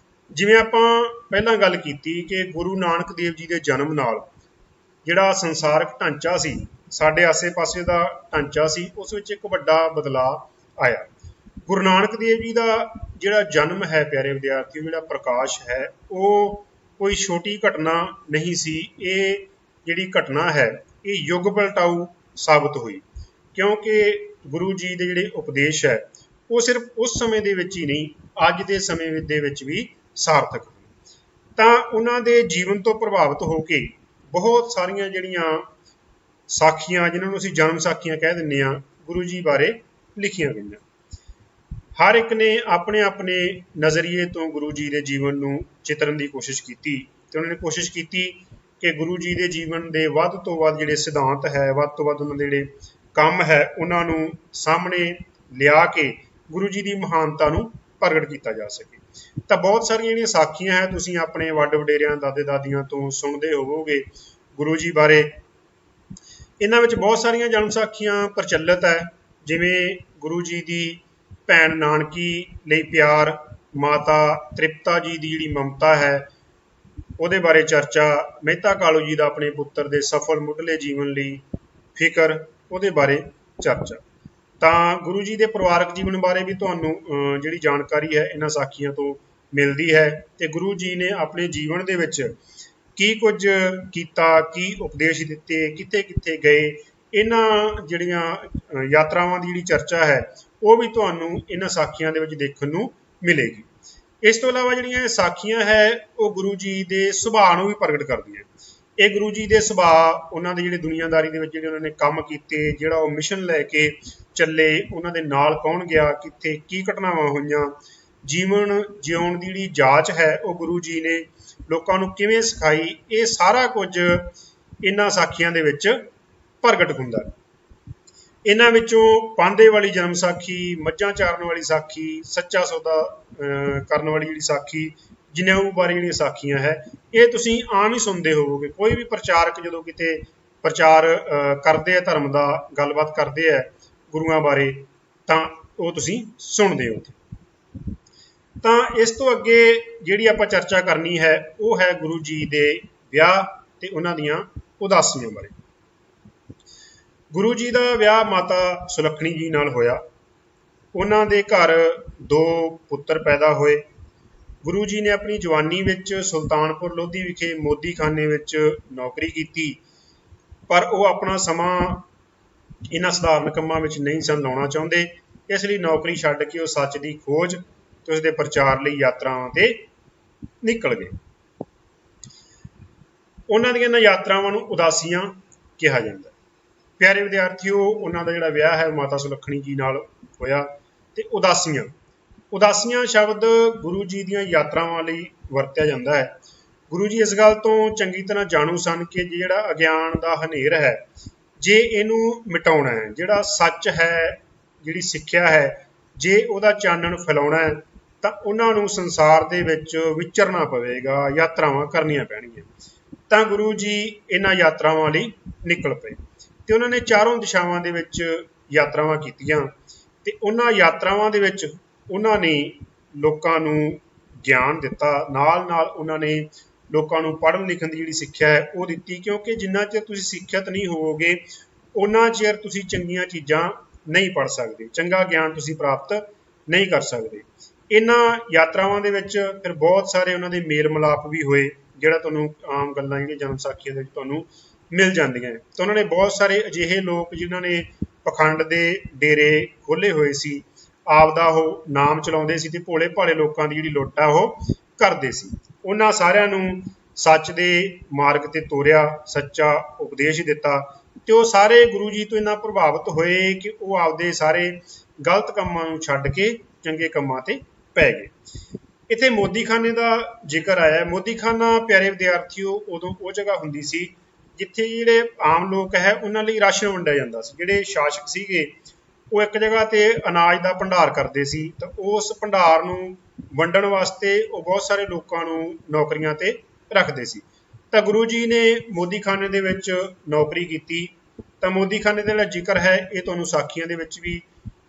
ਜਿਵੇਂ ਆਪਾਂ ਪਹਿਲਾਂ ਗੱਲ ਕੀਤੀ ਕਿ ਗੁਰੂ ਨਾਨਕ ਦੇਵ ਜੀ ਦੇ ਜਨਮ ਨਾਲ ਜਿਹੜਾ ਸੰਸਾਰਕ ਢਾਂਚਾ ਸੀ, ਸਾਡੇ ਆਸੇ-ਪਾਸੇ ਦਾ ਢਾਂਚਾ ਸੀ, ਉਸ ਵਿੱਚ ਇੱਕ ਵੱਡਾ ਬਦਲਾਅ ਆਇਆ। ਗੁਰੂ ਨਾਨਕ ਦੇਵ ਜੀ ਦਾ ਜਿਹੜਾ ਜਨਮ ਹੈ ਪਿਆਰੇ ਵਿਦਿਆਰਥੀਓ, ਜਿਹੜਾ ਪ੍ਰਕਾਸ਼ ਹੈ, ਉਹ ਕੋਈ ਛੋਟੀ ਘਟਨਾ ਨਹੀਂ ਸੀ। ਇਹ ਜਿਹੜੀ ਘਟਨਾ ਹੈ ਇਹ ਯੁੱਗ ਪਲਟਾਊ ਸਾਬਤ ਹੋਈ, ਕਿਉਂਕਿ ਗੁਰੂ ਜੀ ਦੇ ਜਿਹੜੇ ਉਪਦੇਸ਼ ਹੈ ਉਹ ਸਿਰਫ ਉਸ ਸਮੇਂ ਦੇ ਵਿੱਚ ਹੀ ਨਹੀਂ, ਅੱਜ ਦੇ ਸਮੇਂ ਦੇ ਵਿੱਚ ਵੀ ਸਾਰਥਕ ਹਨ। ਤਾਂ ਉਹਨਾਂ ਦੇ ਜੀਵਨ ਤੋਂ ਪ੍ਰਭਾਵਿਤ ਹੋ ਕੇ ਬਹੁਤ ਸਾਰੀਆਂ ਜਿਹੜੀਆਂ ਸਾਖੀਆਂ, ਜਿਨ੍ਹਾਂ ਨੂੰ ਅਸੀਂ ਜਨਮ ਸਾਖੀਆਂ ਕਹਿ ਦਿੰਦੇ ਹਾਂ, ਗੁਰੂ ਜੀ ਬਾਰੇ ਲਿਖੀਆਂ ਗਈਆਂ। ਹਰ ਇੱਕ ਨੇ ਆਪਣੇ ਆਪਣੇ ਨਜ਼ਰੀਏ ਤੋਂ ਗੁਰੂ ਜੀ ਦੇ ਜੀਵਨ ਨੂੰ ਚਿਤਰਨ ਦੀ ਕੋਸ਼ਿਸ਼ ਕੀਤੀ ਤੇ ਉਹਨਾਂ ਨੇ ਕੋਸ਼ਿਸ਼ ਕੀਤੀ ਕਿ ਗੁਰੂ ਜੀ ਦੇ ਜੀਵਨ ਦੇ ਵੱਧ ਤੋਂ ਵੱਧ ਜਿਹੜੇ ਸਿਧਾਂਤ ਹੈ, ਵੱਧ ਤੋਂ ਵੱਧ ਉਹਨਾਂ ਦੇ ਜਿਹੜੇ ਕੰਮ ਹੈ, ਉਹਨਾਂ ਨੂੰ ਸਾਹਮਣੇ ਲਿਆ ਕੇ ਗੁਰੂ ਜੀ ਦੀ ਮਹਾਨਤਾ ਨੂੰ ਪ੍ਰਗਟ ਕੀਤਾ ਜਾ ਸਕੇ। ਤਾਂ ਬਹੁਤ ਸਾਰੀਆਂ ਜਿਹੜੀਆਂ ਸਾਖੀਆਂ ਹੈ ਤੁਸੀਂ ਆਪਣੇ ਵੱਡ ਵਡੇਰਿਆਂ, ਦਾਦੇ ਦਾਦੀਆਂ ਤੋਂ ਸੁਣਦੇ ਹੋਵੋਗੇ ਗੁਰੂ ਜੀ ਬਾਰੇ। ਇਹਨਾਂ ਵਿੱਚ ਬਹੁਤ ਸਾਰੀਆਂ ਜਨਮ ਸਾਖੀਆਂ ਪ੍ਰਚਲਿਤ ਹੈ, ਜਿਵੇਂ ਗੁਰੂ ਜੀ ਦੀ ਭੈਣ ਨਾਨਕੀ ਲਈ ਪਿਆਰ, ਮਾਤਾ ਤ੍ਰਿਪਤਾ ਜੀ ਦੀ ਜਿਹੜੀ ਮਮਤਾ ਹੈ ਉਹਦੇ ਬਾਰੇ ਚਰਚਾ, ਮਹਿਤਾ ਕਾਲੂ ਜੀ ਦਾ ਆਪਣੇ ਪੁੱਤਰ ਦੇ ਸਫਲ ਮੁੱਢਲੇ ਜੀਵਨ ਲਈ ਫਿਕਰ, ਉਹਦੇ ਬਾਰੇ ਚਰਚਾ। ਤਾਂ ਗੁਰੂ ਜੀ ਦੇ ਪਰਿਵਾਰਕ ਜੀਵਨ ਬਾਰੇ ਵੀ ਤੁਹਾਨੂੰ ਜਿਹੜੀ ਜਾਣਕਾਰੀ ਹੈ ਇਹਨਾਂ ਸਾਖੀਆਂ ਤੋਂ ਮਿਲਦੀ ਹੈ ਤੇ ਗੁਰੂ ਜੀ ਨੇ ਆਪਣੇ ਜੀਵਨ ਦੇ ਵਿੱਚ ਕੀ ਕੁਝ ਕੀਤਾ, ਕੀ ਉਪਦੇਸ਼ ਦਿੱਤੇ, ਕਿੱਥੇ ਕਿੱਥੇ ਗਏ, ਇਹਨਾਂ ਜਿਹੜੀਆਂ ਯਾਤਰਾਵਾਂ ਦੀ ਜਿਹੜੀ ਚਰਚਾ ਹੈ ਉਹ ਵੀ ਤੁਹਾਨੂੰ ਇਹਨਾਂ ਸਾਖੀਆਂ ਦੇ ਵਿੱਚ ਦੇਖਣ ਨੂੰ ਮਿਲੇਗੀ। ਇਸ ਤੋਂ ਇਲਾਵਾ ਜਿਹੜੀਆਂ ਇਹ ਸਾਖੀਆਂ ਹੈ ਉਹ ਗੁਰੂ ਜੀ ਦੇ ਸੁਭਾਅ ਨੂੰ ਵੀ ਪ੍ਰਗਟ ਕਰਦੀਆਂ। ਇਹ ਗੁਰੂ ਜੀ ਦੇ ਸੁਭਾਅ, ਉਹਨਾਂ ਦੇ ਜਿਹੜੇ ਦੁਨੀਆਦਾਰੀ ਦੇ ਵਿੱਚ ਜਿਹੜੇ ਉਹਨਾਂ ਨੇ ਕੰਮ ਕੀਤੇ, ਜਿਹੜਾ ਉਹ ਮਿਸ਼ਨ ਲੈ ਕੇ ਚੱਲੇ, ਉਹਨਾਂ ਦੇ ਨਾਲ ਕੌਣ ਗਿਆ, ਕਿੱਥੇ ਕੀ ਘਟਨਾਵਾਂ ਹੋਈਆਂ, ਜੀਵਨ ਜਿਉਣ ਦੀ ਜਿਹੜੀ ਜਾਂਚ ਹੈ ਉਹ ਗੁਰੂ ਜੀ ਨੇ ਲੋਕਾਂ ਨੂੰ ਕਿਵੇਂ ਸਿਖਾਈ, ਇਹ ਸਾਰਾ ਕੁਝ ਇਹਨਾਂ ਸਾਖੀਆਂ ਦੇ ਵਿੱਚ ਪ੍ਰਗਟ ਹੁੰਦਾ। ਇਹਨਾਂ ਵਿੱਚੋਂ ਪਾਂਧੇ ਵਾਲੀ ਜਨਮ ਸਾਖੀ, ਮੱਝਾਂ ਚਾਰਨ ਵਾਲੀ ਸਾਖੀ, ਸੱਚਾ ਸੌਦਾ ਕਰਨ ਵਾਲੀ ਜਿਹੜੀ ਸਾਖੀ, ਜਨੇਊ ਬਾਰੇ ਜਿਹੜੀਆਂ ਸਾਖੀਆਂ ਹੈ ਇਹ ਤੁਸੀਂ ਆਮ ਹੀ ਸੁਣਦੇ ਹੋਵੋਗੇ। ਕੋਈ ਵੀ ਪ੍ਰਚਾਰਕ ਜਦੋਂ ਕਿਤੇ ਪ੍ਰਚਾਰ ਕਰਦੇ ਆ, ਧਰਮ ਦਾ ਗੱਲਬਾਤ ਕਰਦੇ ਆ ਗੁਰੂਆਂ ਬਾਰੇ, ਤਾਂ ਉਹ ਤੁਸੀਂ ਸੁਣਦੇ ਹੋ। ਤਾਂ ਇਸ ਤੋਂ ਅੱਗੇ ਜਿਹੜੀ ਆਪਾਂ ਚਰਚਾ ਕਰਨੀ ਹੈ ਉਹ ਹੈ ਗੁਰੂ ਜੀ ਦੇ ਵਿਆਹ ਤੇ ਉਹਨਾਂ ਦੀਆਂ ਉਦਾਸੀਆਂ ਬਾਰੇ। ਗੁਰੂ ਜੀ ਦਾ ਵਿਆਹ ਮਾਤਾ ਸੁਲੱਖਣੀ ਜੀ ਨਾਲ ਹੋਇਆ। ਉਹਨਾਂ ਦੇ ਘਰ 2 ਪੁੱਤਰ ਪੈਦਾ ਹੋਏ। ਗੁਰੂ ਜੀ ਨੇ ਆਪਣੀ ਜਵਾਨੀ ਵਿੱਚ ਸੁਲਤਾਨਪੁਰ ਲੋਧੀ ਵਿਖੇ ਮੋਦੀਖਾਨੇ ਵਿੱਚ ਨੌਕਰੀ ਕੀਤੀ, ਪਰ ਉਹ ਆਪਣਾ ਸਮਾਂ ਇਹਨਾਂ ਸਧਾਰਨ ਕੰਮਾਂ ਵਿੱਚ ਨਹੀਂ ਸਨ ਲਾਉਣਾ ਚਾਹੁੰਦੇ। ਇਸ ਲਈ ਨੌਕਰੀ ਛੱਡ ਕੇ ਉਹ ਸੱਚ ਦੀ ਖੋਜ ਤੇ ਉਸਦੇ ਪ੍ਰਚਾਰ ਲਈ ਯਾਤਰਾਵਾਂ ਤੇ ਨਿਕਲ ਗਏ। ਉਹਨਾਂ ਦੀਆਂ ਇਹਨਾਂ ਯਾਤਰਾਵਾਂ ਨੂੰ ਉਦਾਸੀਆਂ ਕਿਹਾ ਜਾਂਦਾ। ਪਿਆਰੇ ਵਿਦਿਆਰਥੀਓ, ਉਹਨਾਂ ਦਾ ਜਿਹੜਾ ਵਿਆਹ ਹੈ ਮਾਤਾ ਸੁਲੱਖਣੀ ਜੀ ਨਾਲ ਹੋਇਆ। ਤੇ ਉਦਾਸੀਆਂ ਸ਼ਬਦ ਗੁਰੂ ਜੀ ਦੀਆਂ ਯਾਤਰਾਵਾਂ ਲਈ ਵਰਤਿਆ ਜਾਂਦਾ ਹੈ। ਗੁਰੂ ਜੀ ਇਸ ਗੱਲ ਤੋਂ ਚੰਗੀ ਤਰ੍ਹਾਂ ਜਾਣੂ ਸਨ ਕਿ ਜਿਹੜਾ ਅਗਿਆਨ ਦਾ ਹਨੇਰ ਹੈ, ਜੇ ਇਹਨੂੰ ਮਿਟਾਉਣਾ ਹੈ, ਜਿਹੜਾ ਸੱਚ ਹੈ, ਜਿਹੜੀ ਸਿੱਖਿਆ ਹੈ, ਜੇ ਉਹਦਾ ਚਾਨਣ ਫੈਲਾਉਣਾ ਹੈ ਤਾਂ ਉਹਨਾਂ ਨੂੰ ਸੰਸਾਰ ਦੇ ਵਿੱਚ ਵਿਚਰਨਾ ਪਵੇਗਾ, ਯਾਤਰਾਵਾਂ ਕਰਨੀਆਂ ਪੈਣਗੀਆਂ। ਤਾਂ ਗੁਰੂ ਜੀ ਇਹਨਾਂ ਯਾਤਰਾਵਾਂ ਲਈ ਨਿਕਲ ਪਏ ਤੇ ਉਹਨਾਂ ਨੇ ਚਾਰੋਂ ਦਿਸ਼ਾਵਾਂ ਦੇ ਵਿੱਚ ਯਾਤਰਾਵਾਂ ਕੀਤੀਆਂ ਤੇ ਉਹਨਾਂ ਯਾਤਰਾਵਾਂ ਦੇ ਵਿੱਚ ਉਹਨਾਂ ਨੇ ਲੋਕਾਂ ਨੂੰ ਗਿਆਨ ਦਿੱਤਾ। ਨਾਲ ਨਾਲ ਉਹਨਾਂ ਨੇ ਲੋਕਾਂ ਨੂੰ ਪੜ੍ਹਨ ਲਿਖਣ ਦੀ ਜਿਹੜੀ ਸਿੱਖਿਆ ਹੈ ਉਹ ਦਿੱਤੀ, ਕਿਉਂਕਿ ਜਿੰਨਾ ਚਿਰ ਤੁਸੀਂ ਸਿੱਖਿਅਤ ਨਹੀਂ ਹੋਵੋਗੇ ਉਹਨਾਂ ਚਿਰ ਤੁਸੀਂ ਚੰਗੀਆਂ ਚੀਜ਼ਾਂ ਨਹੀਂ ਪੜ੍ਹ ਸਕਦੇ, ਚੰਗਾ ਗਿਆਨ ਤੁਸੀਂ ਪ੍ਰਾਪਤ ਨਹੀਂ ਕਰ ਸਕਦੇ। ਇਹਨਾਂ ਯਾਤਰਾਵਾਂ ਦੇ ਵਿੱਚ ਫਿਰ ਬਹੁਤ ਸਾਰੇ ਉਹਨਾਂ ਦੇ ਮੇਲ ਮਿਲਾਪ ਵੀ ਹੋਏ, ਜਿਹੜਾ ਤੁਹਾਨੂੰ ਆਮ ਗੱਲਾਂ ਜਿਹੜੀਆਂ ਜਨਮ ਸਾਖੀਆਂ ਦੇ ਵਿੱਚ ਤੁਹਾਨੂੰ ਮਿਲ ਜਾਂਦੀਆਂ। ਤਾਂ ਉਹਨਾਂ ਨੇ ਬਹੁਤ ਸਾਰੇ ਅਜਿਹੇ ਲੋਕ ਜਿਨ੍ਹਾਂ ਨੇ ਪਖੰਡ ਦੇ ਡੇਰੇ ਖੋਲ੍ਹੇ ਹੋਏ ਸੀ, ਆਪਦਾ ਉਹ ਨਾਮ ਚਲਾਉਂਦੇ ਸੀ ਤੇ ਭੋਲੇ ਭਾਲੇ ਲੋਕਾਂ ਦੀ ਜਿਹੜੀ ਲੁੱਟ ਆ ਉਹ ਕਰਦੇ ਸੀ। ਉਹਨਾਂ ਸਾਰਿਆਂ ਨੂੰ ਸੱਚ ਦੇ ਮਾਰਗ ਤੇ ਤੋਰਿਆ, ਸੱਚਾ ਉਪਦੇਸ਼ ਦਿੱਤਾ ਤੇ ਉਹ ਸਾਰੇ ਗੁਰੂ ਜੀ ਤੋਂ ਇੰਨਾ ਪ੍ਰਭਾਵਿਤ ਹੋਏ ਕਿ ਉਹ ਆਪਦੇ ਸਾਰੇ ਗਲਤ ਕੰਮਾਂ ਨੂੰ ਛੱਡ ਕੇ ਚੰਗੇ ਕੰਮਾਂ ਤੇ ਪੈ ਗਏ। ਇੱਥੇ ਮੋਦੀਖਾਨੇ ਦਾ ਜ਼ਿਕਰ ਆਇਆ। ਮੋਦੀਖਾਨਾ ਪਿਆਰੇ ਵਿਦਿਆਰਥੀਓ ਉਦੋਂ ਉਹ ਜਗ੍ਹਾ ਹੁੰਦੀ ਸੀ ਜਿੱਥੇ ਜਿਹੜੇ ਆਮ ਲੋਕ ਹੈ ਉਹਨਾਂ ਲਈ ਰਾਸ਼ਨ ਵੰਡਿਆ ਜਾਂਦਾ ਸੀ। ਜਿਹੜੇ ਸ਼ਾਸਕ ਸੀਗੇ ਉਹ ਇੱਕ ਜਗ੍ਹਾ ਤੇ ਅਨਾਜ ਦਾ ਭੰਡਾਰ ਕਰਦੇ ਸੀ, ਤਾਂ ਉਸ ਭੰਡਾਰ ਨੂੰ ਵੰਡਣ ਵਾਸਤੇ ਉਹ ਬਹੁਤ ਸਾਰੇ ਲੋਕਾਂ ਨੂੰ ਨੌਕਰੀਆਂ ਤੇ ਰੱਖਦੇ ਸੀ। ਤਾਂ ਗੁਰੂ ਜੀ ਨੇ ਮੋਦੀਖਾਨੇ ਦੇ ਵਿੱਚ ਨੌਕਰੀ ਕੀਤੀ। ਤਾਂ ਮੋਦੀਖਾਨੇ ਦਾ ਜਿਹੜਾ ਜ਼ਿਕਰ ਹੈ ਇਹ ਤੁਹਾਨੂੰ ਸਾਖੀਆਂ ਦੇ ਵਿੱਚ ਵੀ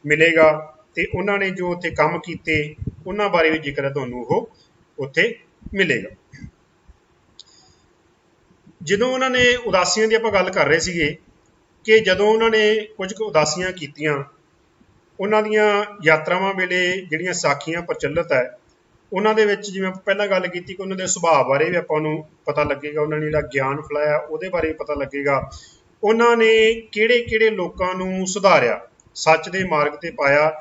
ਮਿਲੇਗਾ ਤੇ ਉਹਨਾਂ ਨੇ ਜੋ ਉੱਥੇ ਕੰਮ ਕੀਤੇ ਉਹਨਾਂ ਬਾਰੇ ਵੀ ਜ਼ਿਕਰ ਹੈ ਤੁਹਾਨੂੰ ਉਹ ਉੱਥੇ ਮਿਲੇਗਾ। ਜਦੋਂ ਉਹਨਾਂ ਨੇ ਉਦਾਸੀਆਂ ਦੀ ਆਪਾਂ ਗੱਲ ਕਰ ਰਹੇ ਸੀਗੇ ਕਿ ਜਦੋਂ ਉਹਨਾਂ ਨੇ ਕੁਝ ਕੁ ਉਦਾਸੀਆਂ ਕੀਤੀਆਂ, ਉਹਨਾਂ ਦੀਆਂ ਯਾਤਰਾਵਾਂ ਵੇਲੇ ਜਿਹੜੀਆਂ ਸਾਖੀਆਂ ਪ੍ਰਚਲਿਤ ਹੈ ਉਹਨਾਂ ਦੇ ਵਿੱਚ ਜਿਵੇਂ ਆਪਾਂ ਪਹਿਲਾਂ ਗੱਲ ਕੀਤੀ ਕਿ ਉਹਨਾਂ ਦੇ ਸੁਭਾਅ ਬਾਰੇ ਵੀ ਆਪਾਂ ਨੂੰ ਪਤਾ ਲੱਗੇਗਾ, ਉਹਨਾਂ ਨੇ ਜਿਹੜਾ ਗਿਆਨ ਫੈਲਾਇਆ ਉਹਦੇ ਬਾਰੇ ਵੀ ਪਤਾ ਲੱਗੇਗਾ। ਉਹਨਾਂ ਨੇ ਕਿਹੜੇ ਕਿਹੜੇ ਲੋਕਾਂ ਨੂੰ ਸੁਧਾਰਿਆ, ਸੱਚ ਦੇ ਮਾਰਗ ਤੇ ਪਾਇਆ,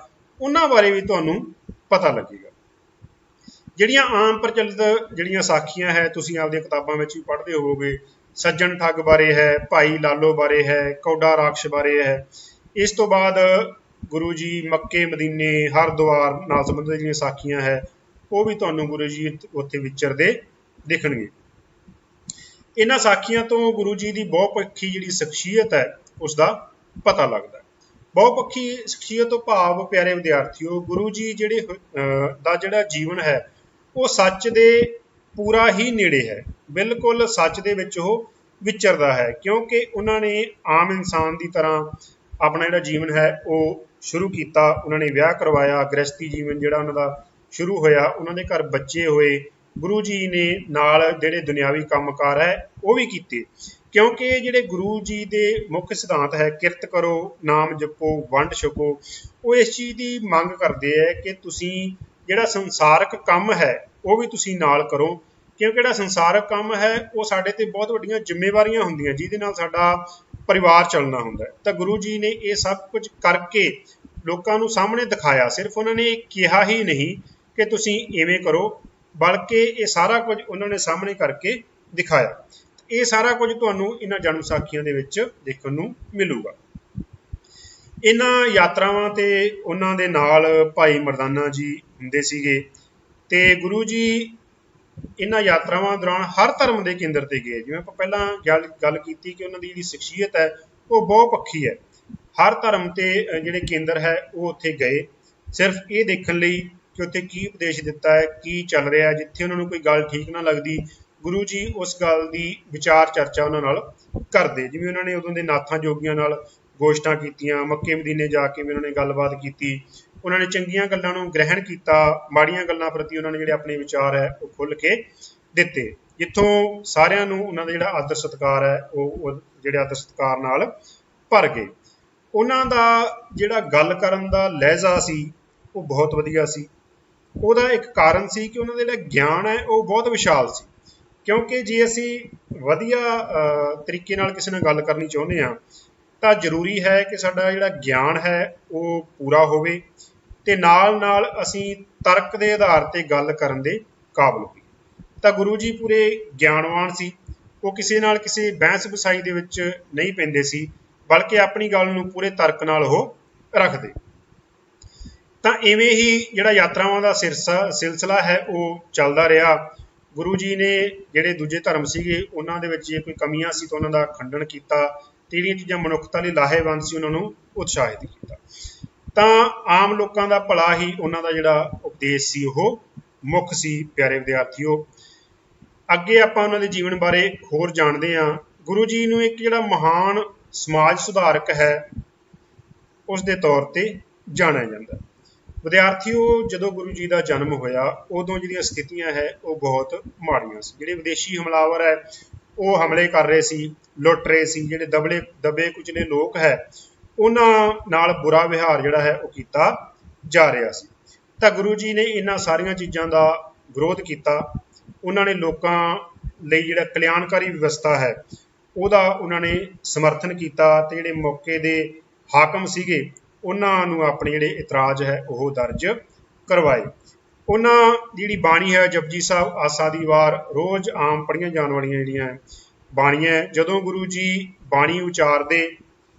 ਉਹਨਾਂ ਬਾਰੇ ਵੀ ਤੁਹਾਨੂੰ ਪਤਾ ਲੱਗੇਗਾ। ਜਿਹੜੀਆਂ ਆਮ ਪ੍ਰਚਲਿਤ ਜਿਹੜੀਆਂ ਸਾਖੀਆਂ ਹੈ ਤੁਸੀਂ ਆਪਦੀਆਂ ਕਿਤਾਬਾਂ ਵਿੱਚ ਵੀ ਪੜ੍ਹਦੇ ਹੋਵੋਗੇ। ਸੱਜਣ ਠੱਗ ਬਾਰੇ ਹੈ, ਭਾਈ ਲਾਲੋ ਬਾਰੇ ਹੈ, ਕੌਡਾ ਰਾਖਸ਼ ਬਾਰੇ ਹੈ। ਇਸ ਤੋਂ ਬਾਅਦ ਗੁਰੂ ਜੀ ਮੱਕੇ ਮਦੀਨੇ ਹਰਿਦੁਆਰ ਨਾਲ ਸੰਬੰਧਿਤ ਜਿਹੜੀਆਂ ਸਾਖੀਆਂ ਹੈ ਉਹ ਵੀ ਤੁਹਾਨੂੰ ਗੁਰੂ ਜੀ ਉੱਥੇ ਵਿਚਰਦੇ ਦਿਖਣਗੇ। ਇਹਨਾਂ ਸਾਖੀਆਂ ਤੋਂ ਗੁਰੂ ਜੀ ਦੀ ਬਹੁਪੱਖੀ ਜਿਹੜੀ ਸ਼ਖਸੀਅਤ ਹੈ ਉਸ ਦਾ ਪਤਾ ਲੱਗਦਾ। ਬਹੁਪੱਖੀ ਸ਼ਖਸੀਅਤ ਤੋਂ ਭਾਵ ਪਿਆਰੇ ਵਿਦਿਆਰਥੀਓ, ਗੁਰੂ ਜੀ ਦਾ ਜਿਹੜਾ ਜੀਵਨ ਹੈ ਉਹ ਸੱਚ ਦੇ ਪੂਰਾ ਹੀ ਨੇੜੇ ਹੈ, ਬਿਲਕੁਲ ਸੱਚ ਦੇ ਵਿੱਚ ਉਹ ਵਿਚਰਦਾ ਹੈ, ਕਿਉਂਕਿ ਉਹਨਾਂ ਨੇ ਆਮ ਇਨਸਾਨ ਦੀ ਤਰ੍ਹਾਂ ਆਪਣਾ ਜਿਹੜਾ ਜੀਵਨ ਹੈ ਉਹ ਸ਼ੁਰੂ ਕੀਤਾ। ਉਹਨਾਂ ਨੇ ਵਿਆਹ ਕਰਵਾਇਆ, ਗ੍ਰਸਤੀ ਜੀਵਨ ਜਿਹੜਾ ਉਹਨਾਂ ਦਾ ਸ਼ੁਰੂ ਹੋਇਆ, ਉਹਨਾਂ ਦੇ ਘਰ ਬੱਚੇ ਹੋਏ। ਗੁਰੂ ਜੀ ਨੇ ਨਾਲ ਜਿਹੜੇ ਦੁਨਿਆਵੀ ਕੰਮਕਾਰ ਹੈ ਉਹ ਵੀ ਕੀਤੇ, ਕਿਉਂਕਿ ਜਿਹੜੇ ਗੁਰੂ ਜੀ ਦੇ ਮੁੱਖ ਸਿਧਾਂਤ ਹੈ ਕਿਰਤ ਕਰੋ, ਨਾਮ ਜਪੋ, ਵੰਡ ਛਕੋ, ਉਹ ਇਸ ਚੀਜ਼ ਦੀ ਮੰਗ ਕਰਦੇ ਹੈ ਕਿ ਤੁਸੀਂ ਜਿਹੜਾ ਸੰਸਾਰਕ ਕੰਮ ਹੈ ਉਹ ਵੀ ਤੁਸੀਂ ਨਾਲ ਕਰੋ, ਕਿਉਂਕਿ ਜਿਹੜਾ ਸੰਸਾਰਕ ਕੰਮ ਹੈ ਉਹ ਸਾਡੇ ਤੇ ਬਹੁਤ ਵੱਡੀਆਂ ਜ਼ਿੰਮੇਵਾਰੀਆਂ ਹੁੰਦੀਆਂ ਜਿਹਦੇ ਨਾਲ ਸਾਡਾ ਪਰਿਵਾਰ ਚੱਲਣਾ ਹੁੰਦਾ। ਤਾਂ ਗੁਰੂ ਜੀ ਨੇ ਇਹ ਸਭ ਕੁਝ ਕਰਕੇ ਲੋਕਾਂ ਨੂੰ ਸਾਹਮਣੇ ਦਿਖਾਇਆ। ਸਿਰਫ ਉਹਨਾਂ ਨੇ ਕਿਹਾ ਹੀ ਨਹੀਂ ਕਿ ਤੁਸੀਂ ਇਵੇਂ ਕਰੋ, ਬਲਕਿ ਇਹ ਸਾਰਾ ਕੁਝ ਉਹਨਾਂ ਨੇ ਸਾਹਮਣੇ ਕਰਕੇ ਦਿਖਾਇਆ। ਇਹ ਸਾਰਾ ਕੁਝ ਤੁਹਾਨੂੰ ਇਹਨਾਂ ਜਨਮ ਸਾਖੀਆਂ ਦੇ ਵਿੱਚ ਦੇਖਣ ਨੂੰ ਮਿਲੂਗਾ। ਇਹਨਾਂ ਯਾਤਰਾਵਾਂ ਤੇ ਉਹਨਾਂ ਦੇ ਨਾਲ ਭਾਈ ਮਰਦਾਨਾ ਜੀ ਹੁੰਦੇ ਸੀਗੇ ਤੇ ਗੁਰੂ ਜੀ ਇਹਨਾਂ ਯਾਤਰਾਵਾਂ ਦੌਰਾਨ ਹਰ ਧਰਮ ਦੇ ਕੇਂਦਰ ਤੇ ਗਏ। ਜਿਵੇਂ ਆਪਾਂ ਪਹਿਲਾਂ ਗੱਲ ਕੀਤੀ ਕਿ ਉਹਨਾਂ ਦੀ ਜਿਹੜੀ ਸ਼ਖਸੀਅਤ ਹੈ ਉਹ ਬਹੁਪੱਖੀ ਹੈ। ਹਰ ਧਰਮ ਤੇ ਜਿਹੜੇ ਕੇਂਦਰ ਹੈ ਉਹ ਉੱਥੇ ਗਏ, ਸਿਰਫ ਇਹ ਦੇਖਣ ਲਈ ਕਿ ਉੱਥੇ ਕੀ ਉਪਦੇਸ਼ ਦਿੱਤਾ ਹੈ, ਕੀ ਚੱਲ ਰਿਹਾ। ਜਿੱਥੇ ਉਹਨਾਂ ਨੂੰ ਕੋਈ ਗੱਲ ਠੀਕ ਨਾ ਲੱਗਦੀ, ਗੁਰੂ ਜੀ ਉਸ ਗੱਲ ਦੀ ਵਿਚਾਰ ਚਰਚਾ ਉਹਨਾਂ ਨਾਲ ਕਰਦੇ। ਜਿਵੇਂ ਉਹਨਾਂ ਨੇ ਉਦੋਂ ਦੇ ਨਾਥਾਂ ਜੋਗੀਆਂ ਨਾਲ ਗੋਸ਼ਟਾਂ ਕੀਤੀਆਂ, ਮੱਕੇ ਮਦੀਨੇ ਜਾ ਕੇ ਵੀ ਉਹਨਾਂ ਨੇ ਗੱਲਬਾਤ ਕੀਤੀ। ਉਹਨਾਂ ਨੇ ਚੰਗੀਆਂ ਗੱਲਾਂ ਨੂੰ ਗ੍ਰਹਿਣ ਕੀਤਾ, ਮਾੜੀਆਂ ਗੱਲਾਂ ਪ੍ਰਤੀ ਉਹਨਾਂ ਨੇ ਜਿਹੜੇ ਆਪਣੇ ਵਿਚਾਰ ਹੈ ਉਹ ਖੁੱਲ੍ਹ ਕੇ ਦਿੱਤੇ, ਜਿੱਥੋਂ ਸਾਰਿਆਂ ਨੂੰ ਉਹਨਾਂ ਦਾ ਜਿਹੜਾ ਆਦਰ ਸਤਿਕਾਰ ਹੈ ਉਹ ਜਿਹੜੇ ਆਦਰ ਸਤਿਕਾਰ ਨਾਲ ਭਰ ਗਏ। ਉਹਨਾਂ ਦਾ ਜਿਹੜਾ ਗੱਲ ਕਰਨ ਦਾ ਲਹਿਜ਼ਾ ਸੀ ਉਹ ਬਹੁਤ ਵਧੀਆ ਸੀ। ਉਹਦਾ ਇੱਕ ਕਾਰਨ ਸੀ ਕਿ ਉਹਨਾਂ ਦਾ ਜਿਹੜਾ ਗਿਆਨ ਹੈ ਉਹ ਬਹੁਤ ਵਿਸ਼ਾਲ ਸੀ, ਕਿਉਂਕਿ ਜੇ ਅਸੀਂ ਵਧੀਆ ਤਰੀਕੇ ਨਾਲ ਕਿਸੇ ਨਾਲ ਗੱਲ ਕਰਨੀ ਚਾਹੁੰਦੇ ਹਾਂ ਤਾਂ ਜ਼ਰੂਰੀ ਹੈ ਕਿ ਸਾਡਾ ਜਿਹੜਾ ਗਿਆਨ ਹੈ ਉਹ ਪੂਰਾ ਹੋਵੇ ਤੇ ਨਾਲ ਨਾਲ ਅਸੀਂ ਤਰਕ ਦੇ ਆਧਾਰ ਤੇ ਗੱਲ ਕਰਨ ਦੇ ਕਾਬਲ ਹੋਈਏ। ਤਾਂ ਗੁਰੂ ਜੀ ਪੂਰੇ ਗਿਆਨਵਾਨ ਸੀ, ਉਹ ਕਿਸੇ ਨਾਲ ਕਿਸੇ ਬਹਿਸ ਵਸਾਈ ਦੇ ਵਿੱਚ ਨਹੀਂ ਪੈਂਦੇ ਸੀ, ਬਲਕਿ ਆਪਣੀ ਗੱਲ ਨੂੰ ਪੂਰੇ ਤਰਕ ਨਾਲ ਉਹ ਰੱਖਦੇ। ਤਾਂ ਇਵੇਂ ਹੀ ਜਿਹੜਾ ਯਾਤਰਾਵਾਂ ਦਾ ਸਿਲਸਿਲਾ ਹੈ ਉਹ ਚੱਲਦਾ ਰਿਹਾ। ਗੁਰੂ ਜੀ ਨੇ ਜਿਹੜੇ ਦੂਜੇ ਧਰਮ ਸੀਗੇ ਉਹਨਾਂ ਦੇ ਵਿੱਚ ਜੇ ਕੋਈ ਕਮੀਆਂ ਸੀ ਤਾਂ ਉਹਨਾਂ ਦਾ ਖੰਡਨ ਕੀਤਾ ਤੇ ਜਿਹੜੀਆਂ ਚੀਜ਼ਾਂ ਮਨੁੱਖਤਾ ਲਈ ਲਾਹੇਵੰਦ ਸੀ ਉਹਨਾਂ ਨੂੰ ਉਤਸ਼ਾਹਿਤ ਕੀਤਾ। ਤਾਂ ਆਮ ਲੋਕਾਂ ਦਾ ਭਲਾ ਹੀ ਉਹਨਾਂ ਦਾ ਜਿਹੜਾ ਉਪਦੇਸ਼ ਸੀ ਉਹ ਮੁੱਖ ਸੀ। ਪਿਆਰੇ ਵਿਦਿਆਰਥੀਓ, ਅੱਗੇ ਆਪਾਂ ਉਹਨਾਂ ਦੇ ਜੀਵਨ ਬਾਰੇ ਹੋਰ ਜਾਣਦੇ ਹਾਂ। ਗੁਰੂ ਜੀ ਨੂੰ ਇੱਕ ਜਿਹੜਾ ਮਹਾਨ ਸਮਾਜ ਸੁਧਾਰਕ ਹੈ ਉਸ ਦੇ ਤੌਰ ਤੇ ਜਾਣਿਆ ਜਾਂਦਾ। ਵਿਦਿਆਰਥੀਓ, ਜਦੋਂ ਗੁਰੂ ਜੀ ਦਾ ਜਨਮ ਹੋਇਆ ਉਦੋਂ ਜਿਹੜੀਆਂ ਸਥਿਤੀਆਂ ਹੈ ਉਹ ਬਹੁਤ ਮਾੜੀਆਂ ਸੀ। ਜਿਹੜੇ ਵਿਦੇਸ਼ੀ ਹਮਲਾਵਰ ਹੈ ਉਹ ਹਮਲੇ ਕਰ ਰਹੇ ਸੀ, ਲੁੱਟ ਰਹੇ ਸੀ। ਜਿਹੜੇ ਦਬੇ ਕੁਚਲੇ ਲੋਕ ਹੈ ਉਹਨਾਂ ਨਾਲ ਬੁਰਾ ਵਿਹਾਰ ਜਿਹੜਾ ਹੈ ਉਹ ਕੀਤਾ ਜਾ ਰਿਹਾ ਸੀ। ਤਾਂ ਗੁਰੂ ਜੀ ਨੇ ਇਹਨਾਂ ਸਾਰੀਆਂ ਚੀਜ਼ਾਂ ਦਾ ਵਿਰੋਧ ਕੀਤਾ। ਉਹਨਾਂ ਨੇ ਲੋਕਾਂ ਲਈ ਜਿਹੜਾ ਕਲਿਆਣਕਾਰੀ ਵਿਵਸਥਾ ਹੈ ਉਹਦਾ ਉਹਨਾਂ ਨੇ ਸਮਰਥਨ ਕੀਤਾ, ਤੇ ਜਿਹੜੇ ਮੌਕੇ ਦੇ ਹਾਕਮ ਸੀਗੇ ਉਹਨਾਂ ਨੂੰ ਆਪਣੇ ਜਿਹੜੇ ਇਤਰਾਜ਼ ਹੈ ਉਹ ਦਰਜ ਕਰਵਾਏ। ਉਹਨਾਂ ਦੀ ਜਿਹੜੀ ਬਾਣੀ ਹੈ ਜਪਜੀ ਸਾਹਿਬ ਆਸਾ ਦੀ ਵਾਰ ਰੋਜ਼ ਆਮ ਪੜ੍ਹੀਆਂ ਜਾਣ ਵਾਲੀਆਂ ਜਿਹੜੀਆਂ ਬਾਣੀਆਂ, ਜਦੋਂ ਗੁਰੂ ਜੀ ਬਾਣੀ ਉਚਾਰਦੇ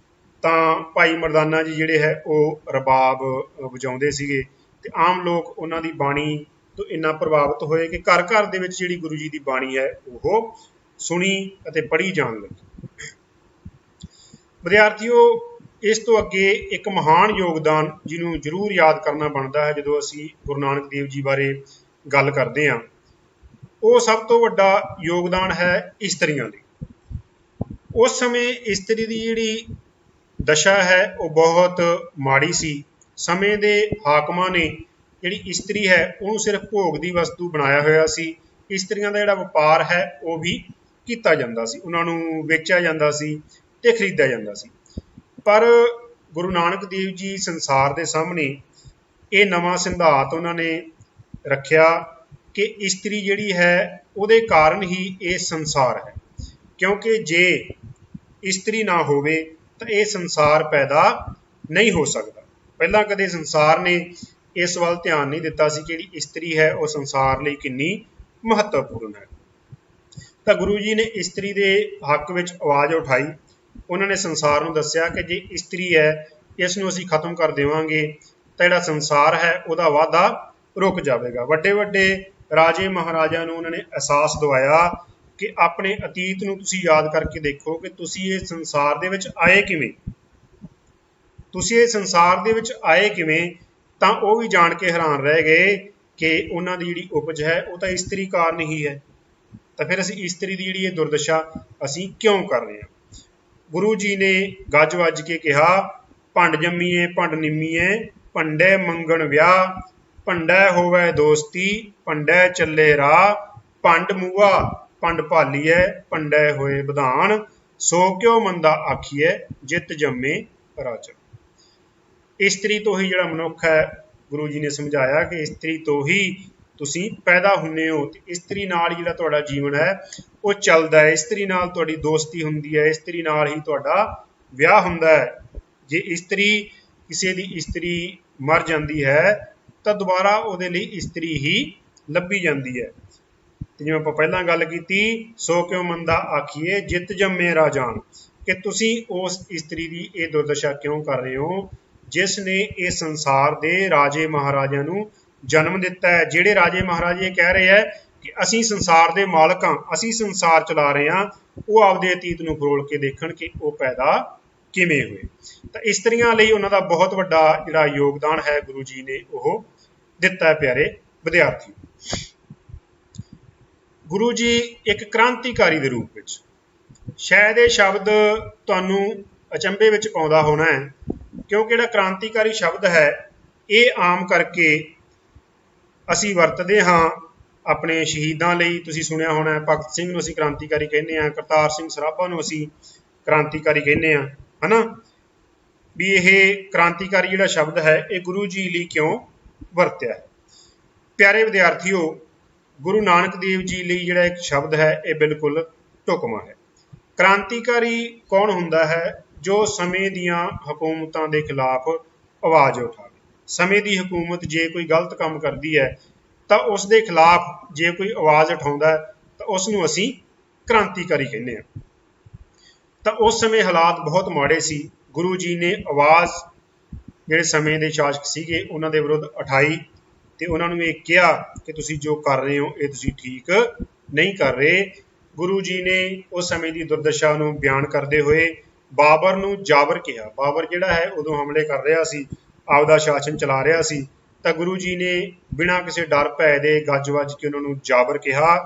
ਤਾਂ ਭਾਈ ਮਰਦਾਨਾ ਜੀ ਜਿਹੜੇ ਹੈ ਉਹ ਰਬਾਬ ਵਜਾਉਂਦੇ ਸੀਗੇ, ਤੇ ਆਮ ਲੋਕ ਉਹਨਾਂ ਦੀ ਬਾਣੀ ਤੋਂ ਇੰਨਾ ਪ੍ਰਭਾਵਿਤ ਹੋਏ ਕਿ ਘਰ ਘਰ ਦੇ ਵਿੱਚ ਜਿਹੜੀ ਗੁਰੂ ਜੀ ਦੀ ਬਾਣੀ ਹੈ ਉਹ ਸੁਣੀ ਅਤੇ ਪੜ੍ਹੀ ਜਾਣ ਲੱਗੀ। ਵਿਦਿਆਰਥੀਓ, ਇਸ ਤੋਂ ਅੱਗੇ ਇੱਕ ਮਹਾਨ ਯੋਗਦਾਨ ਜਿਹਨੂੰ ਜ਼ਰੂਰ ਯਾਦ ਕਰਨਾ ਬਣਦਾ ਹੈ ਜਦੋਂ ਅਸੀਂ ਗੁਰੂ ਨਾਨਕ ਦੇਵ ਜੀ ਬਾਰੇ ਗੱਲ ਕਰਦੇ ਹਾਂ, ਉਹ ਸਭ ਤੋਂ ਵੱਡਾ ਯੋਗਦਾਨ ਹੈ ਇਸਤਰੀਆਂ ਲਈ। ਉਸ ਸਮੇਂ ਇਸਤਰੀ ਦੀ ਜਿਹੜੀ ਦਸ਼ਾ ਹੈ ਉਹ ਬਹੁਤ ਮਾੜੀ ਸੀ। ਸਮੇਂ ਦੇ ਹਾਕਮਾਂ ਨੇ ਜਿਹੜੀ ਇਸਤਰੀ ਹੈ ਉਹਨੂੰ ਸਿਰਫ ਭੋਗ ਦੀ ਵਸਤੂ ਬਣਾਇਆ ਹੋਇਆ ਸੀ। ਇਸਤਰੀਆਂ ਦਾ ਜਿਹੜਾ ਵਪਾਰ ਹੈ ਉਹ ਵੀ ਕੀਤਾ ਜਾਂਦਾ ਸੀ, ਉਹਨਾਂ ਨੂੰ ਵੇਚਿਆ ਜਾਂਦਾ ਸੀ ਤੇ ਖਰੀਦਿਆ ਜਾਂਦਾ ਸੀ। ਪਰ ਗੁਰੂ ਨਾਨਕ ਦੇਵ ਜੀ ਸੰਸਾਰ ਦੇ ਸਾਹਮਣੇ ਇਹ ਨਵਾਂ ਸਿਧਾਂਤ ਉਹਨਾਂ ਨੇ ਰੱਖਿਆ ਕਿ ਇਸਤਰੀ ਜਿਹੜੀ ਹੈ ਉਹਦੇ ਕਾਰਨ ਹੀ ਇਹ ਸੰਸਾਰ ਹੈ, ਕਿਉਂਕਿ ਜੇ ਇਸਤਰੀ ਨਾ ਹੋਵੇ ਤਾਂ ਇਹ ਸੰਸਾਰ ਪੈਦਾ ਨਹੀਂ ਹੋ ਸਕਦਾ। ਪਹਿਲਾਂ ਕਦੇ ਸੰਸਾਰ ਨੇ ਇਸ ਵੱਲ ਧਿਆਨ ਨਹੀਂ ਦਿੱਤਾ ਸੀ ਕਿ ਜਿਹੜੀ ਇਸਤਰੀ ਹੈ ਉਹ ਸੰਸਾਰ ਲਈ ਕਿੰਨੀ ਮਹੱਤਵਪੂਰਨ ਹੈ। ਤਾਂ ਗੁਰੂ ਜੀ ਨੇ ਇਸਤਰੀ ਦੇ ਹੱਕ ਵਿੱਚ ਆਵਾਜ਼ ਉਠਾਈ। ਉਹਨਾਂ ਨੇ ਸੰਸਾਰ ਨੂੰ ਦੱਸਿਆ ਕਿ ਜੇ ਇਸਤਰੀ ਹੈ ਇਸ ਨੂੰ ਅਸੀਂ ਖਤਮ ਕਰ ਦੇਵਾਂਗੇ ਤਾਂ ਜਿਹੜਾ ਸੰਸਾਰ ਹੈ ਉਹਦਾ ਵਾਧਾ ਰੁਕ ਜਾਵੇਗਾ। ਵੱਡੇ ਵੱਡੇ ਰਾਜੇ ਮਹਾਰਾਜਿਆਂ ਨੂੰ ਉਹਨਾਂ ਨੇ ਅਹਿਸਾਸ ਦਿਵਾਇਆ ਕਿ ਆਪਣੇ ਅਤੀਤ ਨੂੰ ਤੁਸੀਂ ਯਾਦ ਕਰਕੇ ਦੇਖੋ ਕਿ ਤੁਸੀਂ ਇਹ ਸੰਸਾਰ ਦੇ ਵਿੱਚ ਆਏ ਕਿਵੇਂ, ਤੁਸੀਂ ਇਹ ਸੰਸਾਰ ਦੇ ਵਿੱਚ ਆਏ ਕਿਵੇਂ। ਤਾਂ ਉਹ ਵੀ ਜਾਣ ਕੇ ਹੈਰਾਨ ਰਹਿ ਗਏ ਕਿ ਉਹਨਾਂ ਦੀ ਜਿਹੜੀ ਉਪਜ ਹੈ ਉਹ ਤਾਂ ਇਸਤਰੀ ਕਾਰਨ ਹੀ ਹੈ, ਤਾਂ ਫਿਰ ਅਸੀਂ ਇਸਤਰੀ ਦੀ ਜਿਹੜੀ ਇਹ ਦੁਰਦਸ਼ਾ ਅਸੀਂ ਕਿਉਂ ਕਰ ਰਹੇ ਹਾਂ। ਗੁਰੂ ਜੀ ਨੇ ਗੱਜ ਵੱਜ ਕੇ ਕਿਹਾ, ਭੰਡ ਜੰਮੀਏ ਭੰਡ ਨਿੰਮੀਏ, ਭੰਡੇ ਮੰਗਣ ਵਿਆਹ, ਭੰਡਾ ਹੋਵੇ ਦੋਸਤੀ, ਭੰਡਾ ਚੱਲੇ ਰਾਹ, ਭੰਡ ਮੂਆ ਭੰਡ ਭਾਲੀਏ, ਭੰਡੇ ਹੋਏ ਵਿਧਾਨ, ਸੋ ਕਿਉ ਮੰਦਾ ਆਖੀਏ, ਜਿੱਤ ਜੰਮੇ ਰਾਜਾ। ਇਸਤਰੀ ਤੋਂ ਹੀ ਜਿਹੜਾ ਮਨੁੱਖ ਹੈ, ਗੁਰੂ ਜੀ ਨੇ ਸਮਝਾਇਆ ਕਿ ਇਸਤਰੀ ਤੋਂ ਹੀ ਤੁਸੀਂ ਪੈਦਾ ਹੁੰਦੇ ਹੋ, ਤੇ ਇਸਤਰੀ ਨਾਲ ਜਿਹੜਾ ਤੁਹਾਡਾ ਜੀਵਨ ਹੈ ਉਹ ਚੱਲਦਾ ਹੈ। ਇਸਤਰੀ ਨਾਲ ਤੁਹਾਡੀ ਦੋਸਤੀ ਹੁੰਦੀ ਹੈ, ਇਸਤਰੀ ਨਾਲ ਹੀ ਤੁਹਾਡਾ ਵਿਆਹ ਹੁੰਦਾ ਹੈ। ਜੇ ਇਸਤਰੀ ਕਿਸੇ ਦੀ ਇਸਤਰੀ ਮਰ ਜਾਂਦੀ ਹੈ ਤਾਂ ਦੁਬਾਰਾ ਉਹਦੇ ਲਈ ਇਸਤਰੀ ਹੀ ਲੱਭੀ ਜਾਂਦੀ ਹੈ। ਤੇ ਜਿਵੇਂ ਆਪਾਂ ਪਹਿਲਾਂ ਗੱਲ ਕੀਤੀ, ਸੋ ਕਿਉ ਮੰਦਾ ਆਖੀਏ ਜਿੱਤ ਜੰਮੇ ਰਾਜਾਨ, ਕਿ ਤੁਸੀਂ ਉਸ ਇਸਤਰੀ ਦੀ ਇਹ ਦੁਰਦਸ਼ਾ ਕਿਉਂ ਕਰ ਰਹੇ ਹੋ ਜਿਸ ਨੇ ਇਹ ਸੰਸਾਰ ਦੇ ਰਾਜੇ ਮਹਾਰਾਜਿਆਂ ਨੂੰ ਜਨਮ ਦਿੱਤਾ ਹੈ। ਜਿਹੜੇ ਰਾਜੇ ਮਹਾਰਾਜੇ ਇਹ ਕਹਿ ਰਹੇ ਹੈ ਕਿ ਅਸੀਂ ਸੰਸਾਰ ਦੇ ਮਾਲਕ ਹਾਂ, ਅਸੀਂ ਸੰਸਾਰ ਚਲਾ ਰਹੇ ਹਾਂ, ਉਹ ਆਪਦੇ ਅਤੀਤ ਨੂੰ ਫਰੋਲ ਕੇ ਦੇਖਣ ਕਿ ਉਹ ਪੈਦਾ ਕਿਵੇਂ ਹੋਏ। ਤਾਂ ਇਸਤਰੀਆਂ ਲਈ ਉਹਨਾਂ ਦਾ ਬਹੁਤ ਵੱਡਾ ਜਿਹੜਾ ਯੋਗਦਾਨ ਹੈ ਗੁਰੂ ਜੀ ਨੇ ਉਹ ਦਿੱਤਾ ਹੈ। ਪਿਆਰੇ ਵਿਦਿਆਰਥੀ, ਗੁਰੂ ਜੀ ਇੱਕ ਕ੍ਰਾਂਤੀਕਾਰੀ ਦੇ ਰੂਪ ਵਿੱਚ, ਸ਼ਾਇਦ ਇਹ ਸ਼ਬਦ ਤੁਹਾਨੂੰ ਅਚੰਭੇ ਵਿੱਚ ਪਾਉਂਦਾ ਹੋਣਾ ਹੈ, ਕਿਉਂਕਿ ਜਿਹੜਾ ਕ੍ਰਾਂਤੀਕਾਰੀ ਸ਼ਬਦ ਹੈ ਇਹ ਆਮ ਕਰਕੇ ਅਸੀਂ ਵਰਤਦੇ ਹਾਂ ਆਪਣੇ ਸ਼ਹੀਦਾਂ ਲਈ। ਤੁਸੀਂ ਸੁਣਿਆ ਹੋਣਾ ਹੈ, ਭਗਤ ਸਿੰਘ ਨੂੰ ਅਸੀਂ ਕ੍ਰਾਂਤੀਕਾਰੀ ਕਹਿੰਦੇ ਹਾਂ, ਕਰਤਾਰ ਸਿੰਘ ਸਰਾਭਾ ਨੂੰ ਅਸੀਂ ਕ੍ਰਾਂਤੀਕਾਰੀ ਕਹਿੰਦੇ ਹਾਂ, ਹੈ ਨਾ। ਵੀ ਇਹ ਕ੍ਰਾਂਤੀਕਾਰੀ ਜਿਹੜਾ ਸ਼ਬਦ ਹੈ ਇਹ ਗੁਰੂ ਜੀ ਲਈ ਕਿਉਂ ਵਰਤਿਆ ਹੈ। ਪਿਆਰੇ ਵਿਦਿਆਰਥੀਓ, ਗੁਰੂ ਨਾਨਕ ਦੇਵ ਜੀ ਲਈ ਜਿਹੜਾ ਇੱਕ ਸ਼ਬਦ ਹੈ ਇਹ ਬਿਲਕੁਲ ਢੁਕਵਾਂ ਹੈ। ਕ੍ਰਾਂਤੀਕਾਰੀ ਕੌਣ ਹੁੰਦਾ ਹੈ? ਜੋ ਸਮੇਂ ਦੀਆਂ ਹਕੂਮਤਾਂ ਦੇ ਖਿਲਾਫ ਆਵਾਜ਼ ਉਠਾਵੇ। ਸਮੇਂ ਦੀ ਹਕੂਮਤ ਜੇ ਕੋਈ ਗਲਤ ਕੰਮ ਕਰਦੀ ਹੈ ਤਾਂ ਉਸ ਦੇ ਖਿਲਾਫ ਜੇ ਕੋਈ ਆਵਾਜ਼ ਉਠਾਉਂਦਾ ਹੈ ਤਾਂ ਉਸ ਨੂੰ ਅਸੀਂ ਕ੍ਰਾਂਤੀਕਾਰੀ ਕਹਿੰਦੇ ਹਾਂ। ਤਾਂ ਉਸ ਸਮੇਂ ਹਾਲਾਤ ਬਹੁਤ ਮਾੜੇ ਸੀ। ਗੁਰੂ ਜੀ ਨੇ ਆਵਾਜ਼ ਜਿਹੜੇ ਸਮੇਂ ਦੇ ਸ਼ਾਸਕ ਸੀਗੇ ਉਹਨਾਂ ਦੇ ਵਿਰੁੱਧ ਉਠਾਈ ਤੇ ਉਹਨਾਂ ਨੂੰ ਇਹ ਕਿਹਾ ਕਿ ਤੁਸੀਂ ਜੋ ਕਰ ਰਹੇ ਹੋ ਇਹ ਤੁਸੀਂ ਠੀਕ ਨਹੀਂ ਕਰ ਰਹੇ। ਗੁਰੂ ਜੀ ਨੇ ਉਸ ਸਮੇਂ ਦੀ ਦੁਰਦਸ਼ਾ ਨੂੰ ਬਿਆਨ ਕਰਦੇ ਹੋਏ ਬਾਬਰ ਨੂੰ ਜਾਬਰ ਕਿਹਾ। ਬਾਬਰ ਜਿਹੜਾ ਹੈ ਉਦੋਂ ਹਮਲੇ ਕਰ ਰਿਹਾ ਸੀ, ਆਪਦਾ ਸ਼ਾਸਨ ਚਲਾ ਰਿਹਾ ਸੀ, ਤਾਂ ਗੁਰੂ ਜੀ ਨੇ ਬਿਨਾਂ ਕਿਸੇ ਡਰ ਭੈ ਦੇ ਗੱਜ ਵੱਜ ਕੇ ਉਹਨਾਂ ਨੂੰ ਜਾਬਰ ਕਿਹਾ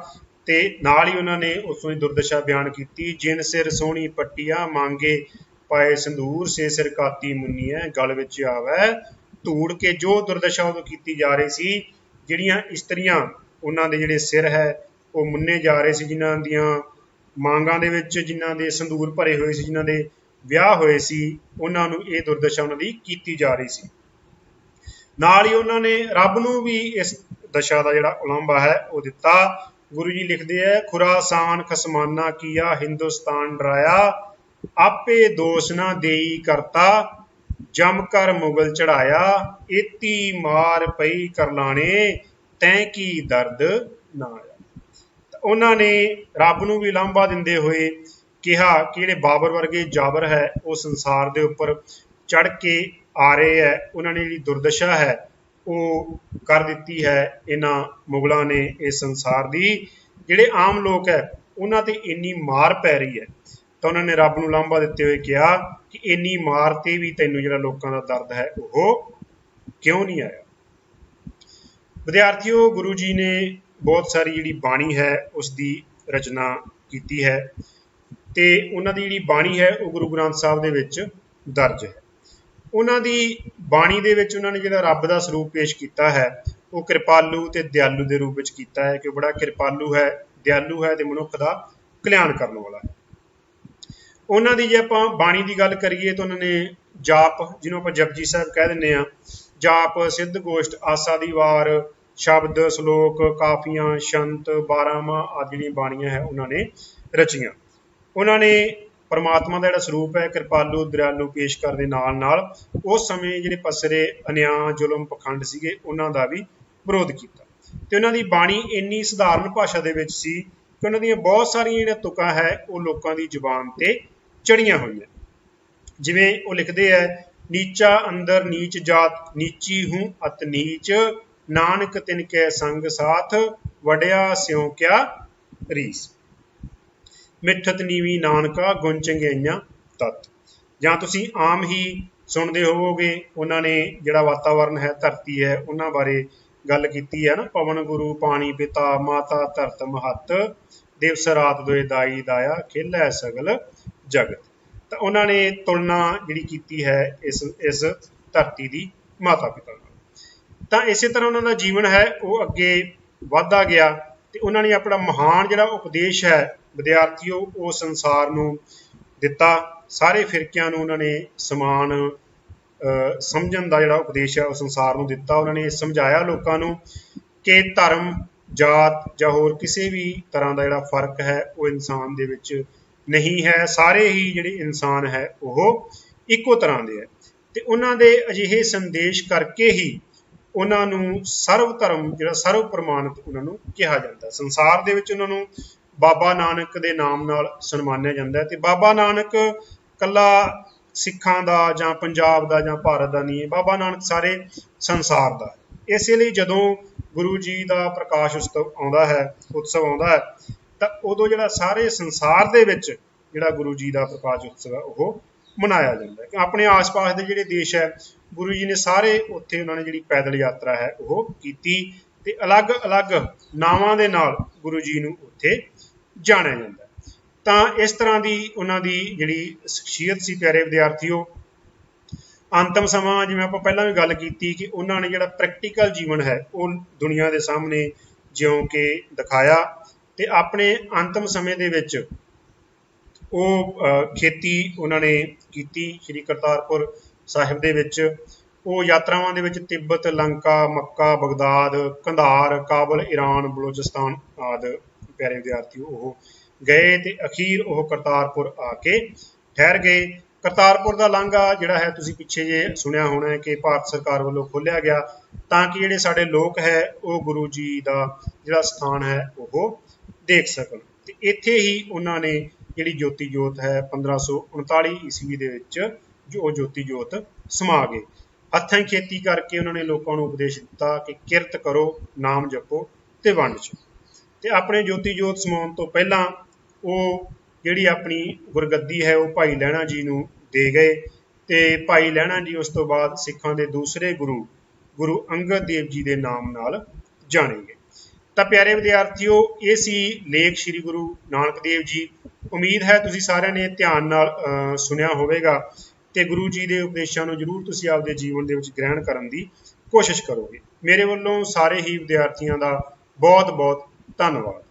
ਤੇ ਨਾਲ ਹੀ ਉਹਨਾਂ ਨੇ ਉਸ ਦੀ ਦੁਰਦਸ਼ਾ ਬਿਆਨ ਕੀਤੀ। ਜਿਨ ਸਿਰ ਸੋਹਣੀ ਪੱਟੀਆਂ ਮੰਗੇ ਪਾਏ ਸੰਦੂਰ, ਸੇ ਸਿਰ ਕਾਤੀ ਮੁੰਨੀਐ ਗਲ ਵਿੱਚ ਆਵੈ ਧੂੜ। ਕੇ ਜੋ ਦੁਰਦਸ਼ਾ ਉਦੋਂ ਕੀਤੀ ਜਾ ਰਹੀ ਸੀ, ਜਿਹੜੀਆਂ ਇਸਤਰੀਆਂ ਉਹਨਾਂ ਦੇ ਜਿਹੜੇ ਸਿਰ ਹੈ ਉਹ ਮੁੰਨੇ ਜਾ ਰਹੇ ਸੀ, ਜਿਨ੍ਹਾਂ ਦੀਆਂ ਮਾਂਗਾਂ ਦੇ ਵਿੱਚ ਜਿਨ੍ਹਾਂ ਦੇ ਸੰਦੂਰ ਭਰੇ ਹੋਏ ਸੀ, ਜਿਨ੍ਹਾਂ ਦੇ ਵਿਆਹ ਹੋਏ ਸੀ, ਉਹਨਾਂ ਨੂੰ ਇਹ ਦੁਰਦਸ਼ਾ ਉਹਨਾਂ ਦੀ ਕੀਤੀ ਜਾ ਰਹੀ ਸੀ। ਨਾਲ ਹੀ ਉਹਨਾਂ ਨੇ ਰੱਬ ਨੂੰ ਵੀ ਇਸ ਦਸ਼ਾ ਦਾ ਜਿਹੜਾ ਉਲੰਭਾ ਹੈ ਉਹ ਦਿੱਤਾ। ਗੁਰੂ ਜੀ ਲਿਖਦੇ ਹੈ, ਖੁਰਾਸਾਨ ਖਸਮਾਨਾ ਕੀਆ ਹਿੰਦੁਸਤਾਨ ਡਰਾਇਆ, ਆਪੇ ਦੋਸ਼ ਨਾ ਦੇਈ ਕਰਤਾ, ਜਮ ਕਰ ਮੁਗਲ ਚੜਾਇਆ, ਏਤੀ ਮਾਰ ਪਈ ਕਰਲਾਣੇ, ਤੈਂ ਕੀ ਦਰਦ ਨਾ ਆਇਆ। ਉਹਨਾਂ ਨੇ ਰੱਬ ਨੂੰ ਵੀ ਉਲੰਭਾ ਦਿੰਦੇ ਹੋਏ ਕਿਹਾ ਕਿ ਜਿਹੜੇ ਬਾਬਰ ਵਰਗੇ ਜਾਬਰ ਹੈ ਉਹ ਸੰਸਾਰ ਦੇ ਉੱਪਰ ਚੜ ਕੇ ਆ ਰਹੇ ਹੈ, ਉਹਨਾਂ ਨੇ ਜਿਹੜੀ ਦੁਰਦਸ਼ਾ ਹੈ ਉਹ ਕਰ ਦਿੱਤੀ ਹੈ ਇਹਨਾਂ ਮੁਗਲਾਂ ਨੇ ਇਸ ਸੰਸਾਰ ਦੀ। ਜਿਹੜੇ ਆਮ ਲੋਕ ਹੈ ਉਹਨਾਂ ਤੇ ਇੰਨੀ ਮਾਰ ਪੈ ਰਹੀ ਹੈ ਤਾਂ ਉਹਨਾਂ ਨੇ ਰੱਬ ਨੂੰ ਉਲੰਭਾ ਦਿੱਤੇ ਹੋਏ ਕਿਹਾ ਕਿ ਇੰਨੀ ਮਾਰ ਤੇ ਵੀ ਤੈਨੂੰ ਜਿਹੜਾ ਲੋਕਾਂ ਦਾ ਦਰਦ ਹੈ ਉਹ ਕਿਉਂ ਨਹੀਂ ਆਇਆ। ਵਿਦਿਆਰਥੀਓ, ਗੁਰੂ ਜੀ ਨੇ ਬਹੁਤ ਸਾਰੀ ਜਿਹੜੀ ਬਾਣੀ ਹੈ ਉਸ ਦੀ ਰਚਨਾ ਕੀਤੀ ਹੈ ਤੇ ਉਹਨਾਂ ਦੀ ਜਿਹੜੀ ਬਾਣੀ ਹੈ ਉਹ ਗੁਰੂ ਗ੍ਰੰਥ ਸਾਹਿਬ ਦੇ ਵਿੱਚ ਦਰਜ ਹੈ। ਉਹਨਾਂ ਦੀ ਬਾਣੀ ਦੇ ਵਿੱਚ ਉਹਨਾਂ ਨੇ ਜਿਹੜਾ ਰੱਬ ਦਾ ਸਰੂਪ ਪੇਸ਼ ਕੀਤਾ ਹੈ ਉਹ ਕਿਰਪਾਲੂ ਤੇ ਦਿਆਲੂ ਦੇ ਰੂਪ ਵਿੱਚ ਕੀਤਾ ਹੈ ਕਿ ਬੜਾ ਕਿਰਪਾਲੂ ਹੈ, ਦਿਆਲੂ ਹੈ ਤੇ ਮਨੁੱਖ ਦਾ ਕਲਿਆਣ ਕਰਨ ਵਾਲਾ ਹੈ। ਉਹਨਾਂ ਦੀ ਜੇ ਆਪਾਂ ਬਾਣੀ ਦੀ ਗੱਲ ਕਰੀਏ ਤਾਂ ਉਹਨਾਂ ਨੇ ਜਾਪ, ਜਿਹਨੂੰ ਆਪਾਂ ਜਪਜੀ ਸਾਹਿਬ ਕਹਿ ਦਿੰਦੇ ਹਾਂ, ਜਾਪ, ਸਿੱਧ ਗੋਸ਼ਟ, ਆਸਾ ਦੀ ਵਾਰ, ਸ਼ਬਦ, ਸ਼ਲੋਕ, ਕਾਫੀਆਂ, ਸ਼ੰਤ, 12ਵਾਂ ਆਦਿ ਜਿਹੜੀਆਂ ਬਾਣੀਆਂ ਹੈ ਉਹਨਾਂ ਨੇ ਰਚੀਆਂ। ਉਹਨਾਂ ਨੇ ਪਰਮਾਤਮਾ ਦਾ ਜਿਹੜਾ ਸਰੂਪ ਹੈ ਕਿਰਪਾਲੂ ਦਇਆਲੂ ਪੇਸ਼ ਕਰਨ ਦੇ ਨਾਲ ਨਾਲ ਉਸ ਸਮੇਂ ਜਿਹੜੇ ਪਸਰੇ ਅਨਿਆਂ, ਜ਼ੁਲਮ, ਪਖੰਡ ਸੀਗੇ ਉਹਨਾਂ ਦਾ ਵੀ ਵਿਰੋਧ ਕੀਤਾ। ਤੇ ਉਹਨਾਂ ਦੀ ਬਾਣੀ ਇੰਨੀ ਸਧਾਰਨ ਭਾਸ਼ਾ ਦੇ ਵਿੱਚ ਸੀ ਕਿ ਉਹਨਾਂ ਦੀਆਂ ਬਹੁਤ ਸਾਰੀਆਂ ਜਿਹੜੀਆਂ ਤੁਕਾਂ ਹੈ ਉਹ ਲੋਕਾਂ ਦੀ ਜ਼ੁਬਾਨ ਤੇ ਚੜੀਆਂ ਹੋਈਆਂ। ਜਿਵੇਂ ਉਹ ਲਿਖਦੇ ਹੈ, ਨੀਚਾ ਅੰਦਰ ਨੀਚ ਜਾਤ, ਨੀਚੀ ਹੂੰ ਅਤ ਨੀਚ, ਨਾਨਕ ਤਿਨ ਕੈ ਸੰਗ ਸਾਥ, ਵਡਿਆ ਸਿਉ ਕਿਆ ਰੀਸ, ਮਿੱਠਤ ਨੀਵੀਂ ਨਾਨਕਾ ਗੁਣ ਚੰਗਿਆਈਆਂ ਤਤ। ਜਾਂ ਤੁਸੀਂ ਆਮ ਹੀ ਸੁਣਦੇ ਹੋਵੋਗੇ ਉਹਨਾਂ ਨੇ ਜਿਹੜਾ ਵਾਤਾਵਰਨ ਹੈ, ਧਰਤੀ ਹੈ, ਉਹਨਾਂ ਬਾਰੇ ਗੱਲ ਕੀਤੀ ਹੈ ਨਾ, ਪਵਨ ਗੁਰੂ ਪਾਣੀ ਪਿਤਾ, ਮਾਤਾ ਧਰਤ ਮਹੱਤ, ਦਿਵਸ ਰਾਤ ਦੋਏ ਦਾਈ ਦਾਇਆ, ਖੇਲੈ ਸਗਲ ਜਗਤ। ਤਾਂ ਉਹਨਾਂ ਨੇ ਤੁਲਨਾ ਜਿਹੜੀ ਕੀਤੀ ਹੈ ਇਸ ਧਰਤੀ ਦੀ ਮਾਤਾ ਪਿਤਾ ਨਾਲ। ਤਾਂ ਇਸੇ ਤਰ੍ਹਾਂ ਉਹਨਾਂ ਦਾ ਜੀਵਨ ਹੈ ਉਹ ਅੱਗੇ ਵੱਧਦਾ ਗਿਆ ਤੇ ਉਹਨਾਂ ਨੇ ਆਪਣਾ ਮਹਾਨ ਜਿਹੜਾ ਉਪਦੇਸ਼ ਹੈ ਵਿਦਿਆਰਥੀਓ ਉਹ ਸੰਸਾਰ ਨੂੰ ਦਿੱਤਾ। ਸਾਰੇ ਫਿਰਕਿਆਂ ਨੂੰ ਉਹਨਾਂ ਨੇ ਸਮਾਨ ਸਮਝਣ ਦਾ ਜਿਹੜਾ ਉਪਦੇਸ਼ ਹੈ ਉਹ ਸੰਸਾਰ ਨੂੰ ਦਿੱਤਾ। ਉਹਨਾਂ ਨੇ ਸਮਝਾਇਆ ਲੋਕਾਂ ਨੂੰ ਕਿ ਧਰਮ, ਜਾਤ ਜਾਂ ਹੋਰ ਕਿਸੇ ਵੀ ਤਰ੍ਹਾਂ ਦਾ ਜਿਹੜਾ ਫਰਕ ਹੈ ਉਹ ਇਨਸਾਨ ਦੇ ਵਿੱਚ ਨਹੀਂ ਹੈ। ਸਾਰੇ ਹੀ ਜਿਹੜੇ ਇਨਸਾਨ ਹੈ ਉਹ ਇੱਕੋ ਤਰ੍ਹਾਂ ਦੇ ਹੈ ਤੇ ਉਹਨਾਂ ਦੇ ਅਜਿਹੇ ਸੰਦੇਸ਼ ਕਰਕੇ ਹੀ ਉਹਨਾਂ ਨੂੰ ਸਰਵ ਧਰਮ ਜਿਹੜਾ ਸਰਵ ਪ੍ਰਮਾਣਿਤ ਉਹਨਾਂ ਨੂੰ ਕਿਹਾ ਜਾਂਦਾ। ਸੰਸਾਰ ਦੇ ਵਿੱਚ ਉਹਨਾਂ ਨੂੰ ਬਾਬਾ ਨਾਨਕ ਦੇ ਨਾਮ ਨਾਲ ਸਨਮਾਨਿਆ ਜਾਂਦਾ ਤੇ ਬਾਬਾ ਨਾਨਕ ਕੱਲਾ ਸਿੱਖਾਂ ਦਾ ਜਾਂ ਪੰਜਾਬ ਦਾ ਜਾਂ ਭਾਰਤ ਦਾ ਨਹੀਂ ਹੈ, ਬਾਬਾ ਨਾਨਕ ਸਾਰੇ ਸੰਸਾਰ ਦਾ। ਇਸੇ ਲਈ ਜਦੋਂ ਗੁਰੂ ਜੀ ਦਾ ਪ੍ਰਕਾਸ਼ ਉਤਸਵ ਆਉਂਦਾ ਹੈ ਤਾਂ ਉਦੋਂ ਜਿਹੜਾ ਸਾਰੇ ਸੰਸਾਰ ਦੇ ਵਿੱਚ ਜਿਹੜਾ ਗੁਰੂ ਜੀ ਦਾ ਪ੍ਰਕਾਸ਼ ਉਤਸਵ ਹੈ ਉਹ ਮਨਾਇਆ ਜਾਂਦਾ ਹੈ। ਆਪਣੇ ਆਸ-ਪਾਸ ਦੇ ਜਿਹੜੇ ਦੇਸ਼ ਹੈ ਗੁਰੂ ਜੀ ਨੇ ਸਾਰੇ ਉੱਥੇ ਉਹਨਾਂ ਨੇ ਜਿਹੜੀ ਪੈਦਲ ਯਾਤਰਾ ਹੈ ਉਹ ਕੀਤੀ ਤੇ ਅਲੱਗ-ਅਲੱਗ ਨਾਵਾਂ ਦੇ ਨਾਲ ਗੁਰੂ ਜੀ ਨੂੰ ਉੱਥੇ ਜਾਣਿਆ ਜਾਂਦਾ। ਤਾਂ ਇਸ ਤਰ੍ਹਾਂ ਦੀ ਉਹਨਾਂ ਦੀ ਜਿਹੜੀ ਸ਼ਖਸੀਅਤ ਸੀ ਪਿਆਰੇ ਵਿਦਿਆਰਥੀਓ। ਅੰਤਮ ਸਮਾਂ ਜਿਵੇਂ ਆਪਾਂ ਪਹਿਲਾਂ ਵੀ ਗੱਲ ਕੀਤੀ ਕਿ ਉਹਨਾਂ ਨੇ ਜਿਹੜਾ ਪ੍ਰੈਕਟੀਕਲ ਜੀਵਨ ਹੈ ਉਹ ਦੁਨੀਆ ਦੇ ਸਾਹਮਣੇ ਜਿਉਂ ਕੇ ਦਿਖਾਇਆ ਤੇ ਆਪਣੇ ਅੰਤਮ ਸਮੇਂ ਦੇ ਵਿੱਚ ਉਹ ਖੇਤੀ ਉਹਨਾਂ ਨੇ ਕੀਤੀ ਸ਼੍ਰੀ ਕਰਤਾਰਪੁਰ ਸਾਹਿਬ ਦੇ ਵਿੱਚ। ਉਹ ਯਾਤਰਾਵਾਂ ਦੇ ਵਿੱਚ ਤਿੱਬਤ, ਲੰਕਾ, ਮੱਕਾ, ਬਗਦਾਦ, ਕੰਧਾਰ, ਕਾਬਲ, ਈਰਾਨ, ਬਲੋਚਿਸਤਾਨ ਆਦਿ ਪਿਆਰੇ ਵਿਦਿਆਰਥੀਓ ਉਹ ਗਏ ਤੇ ਅਖੀਰ ਉਹ ਕਰਤਾਰਪੁਰ ਆ ਕੇ ਠਹਿਰ ਗਏ। ਕਰਤਾਰਪੁਰ ਦਾ ਲਾਂਘਾ ਜਿਹੜਾ ਹੈ ਤੁਸੀਂ ਪਿੱਛੇ ਜੇ ਸੁਣਿਆ ਹੋਣਾ ਹੈ ਕਿ ਭਾਰਤ ਸਰਕਾਰ ਵੱਲੋਂ ਖੋਲ੍ਹਿਆ ਗਿਆ ਤਾਂ ਕਿ ਜਿਹੜੇ ਸਾਡੇ ਲੋਕ ਹੈ ਉਹ ਗੁਰੂ ਜੀ ਦਾ ਜਿਹੜਾ ਸਥਾਨ ਹੈ ਉਹ ਦੇਖ ਸਕਣ। ਤੇ ਇੱਥੇ ਹੀ ਉਹਨਾਂ ਨੇ ਜਿਹੜੀ ਜੋਤੀ ਜੋਤ ਹੈ 1539 ਈਸਵੀ ਦੇ ਵਿੱਚ ਜੋ ਜੋਤੀ ਜੋਤ ਸਮਾ ਗਏ। ਹੱਥਾਂ ਹੀ ਖੇਤੀ ਕਰਕੇ ਉਹਨਾਂ ਨੇ ਲੋਕਾਂ ਨੂੰ ਉਪਦੇਸ਼ ਦਿੱਤਾ ਕਿ ਕਿਰਤ ਕਰੋ, ਨਾਮ ਜਪੋ ਤੇ ਵੰਡ ਛਕੋ। ਤੇ ਆਪਣੇ ਜੋਤੀ ਜੋਤ ਸਮਾਉਣ ਤੋਂ ਪਹਿਲਾਂ ਉਹ ਜਿਹੜੀ ਆਪਣੀ ਗੁਰਗੱਦੀ ਹੈ ਉਹ ਭਾਈ ਲਹਿਣਾ ਜੀ ਨੂੰ ਦੇ ਗਏ ਤੇ ਭਾਈ ਲਹਿਣਾ ਜੀ ਉਸ ਤੋਂ ਬਾਅਦ ਸਿੱਖਾਂ ਦੇ ਦੂਸਰੇ ਗੁਰੂ ਅੰਗਦ ਦੇਵ ਜੀ ਦੇ ਨਾਮ ਨਾਲ ਜਾਣੇ ਗਏ। ਤਾਂ ਪਿਆਰੇ ਵਿਦਿਆਰਥੀਓ ਇਹ ਸੀ ਲੇਖ ਸ਼੍ਰੀ ਗੁਰੂ ਨਾਨਕ ਦੇਵ ਜੀ। ਉਮੀਦ ਹੈ ਤੁਸੀਂ ਸਾਰਿਆਂ ਨੇ ਧਿਆਨ ਨਾਲ ਸੁਣਿਆ ਹੋਵੇਗਾ ਤੇ ਗੁਰੂ ਜੀ ਦੇ ਉਪਦੇਸ਼ਾਂ ਨੂੰ ਜ਼ਰੂਰ ਤੁਸੀਂ ਆਪਦੇ ਜੀਵਨ ਦੇ ਵਿੱਚ ਗ੍ਰਹਿਣ ਕਰਨ ਦੀ ਕੋਸ਼ਿਸ਼ ਕਰੋਗੇ। ਮੇਰੇ ਵੱਲੋਂ ਸਾਰੇ ਹੀ ਵਿਦਿਆਰਥੀਆਂ ਦਾ ਬਹੁਤ ਬਹੁਤ ਧੰਨਵਾਦ।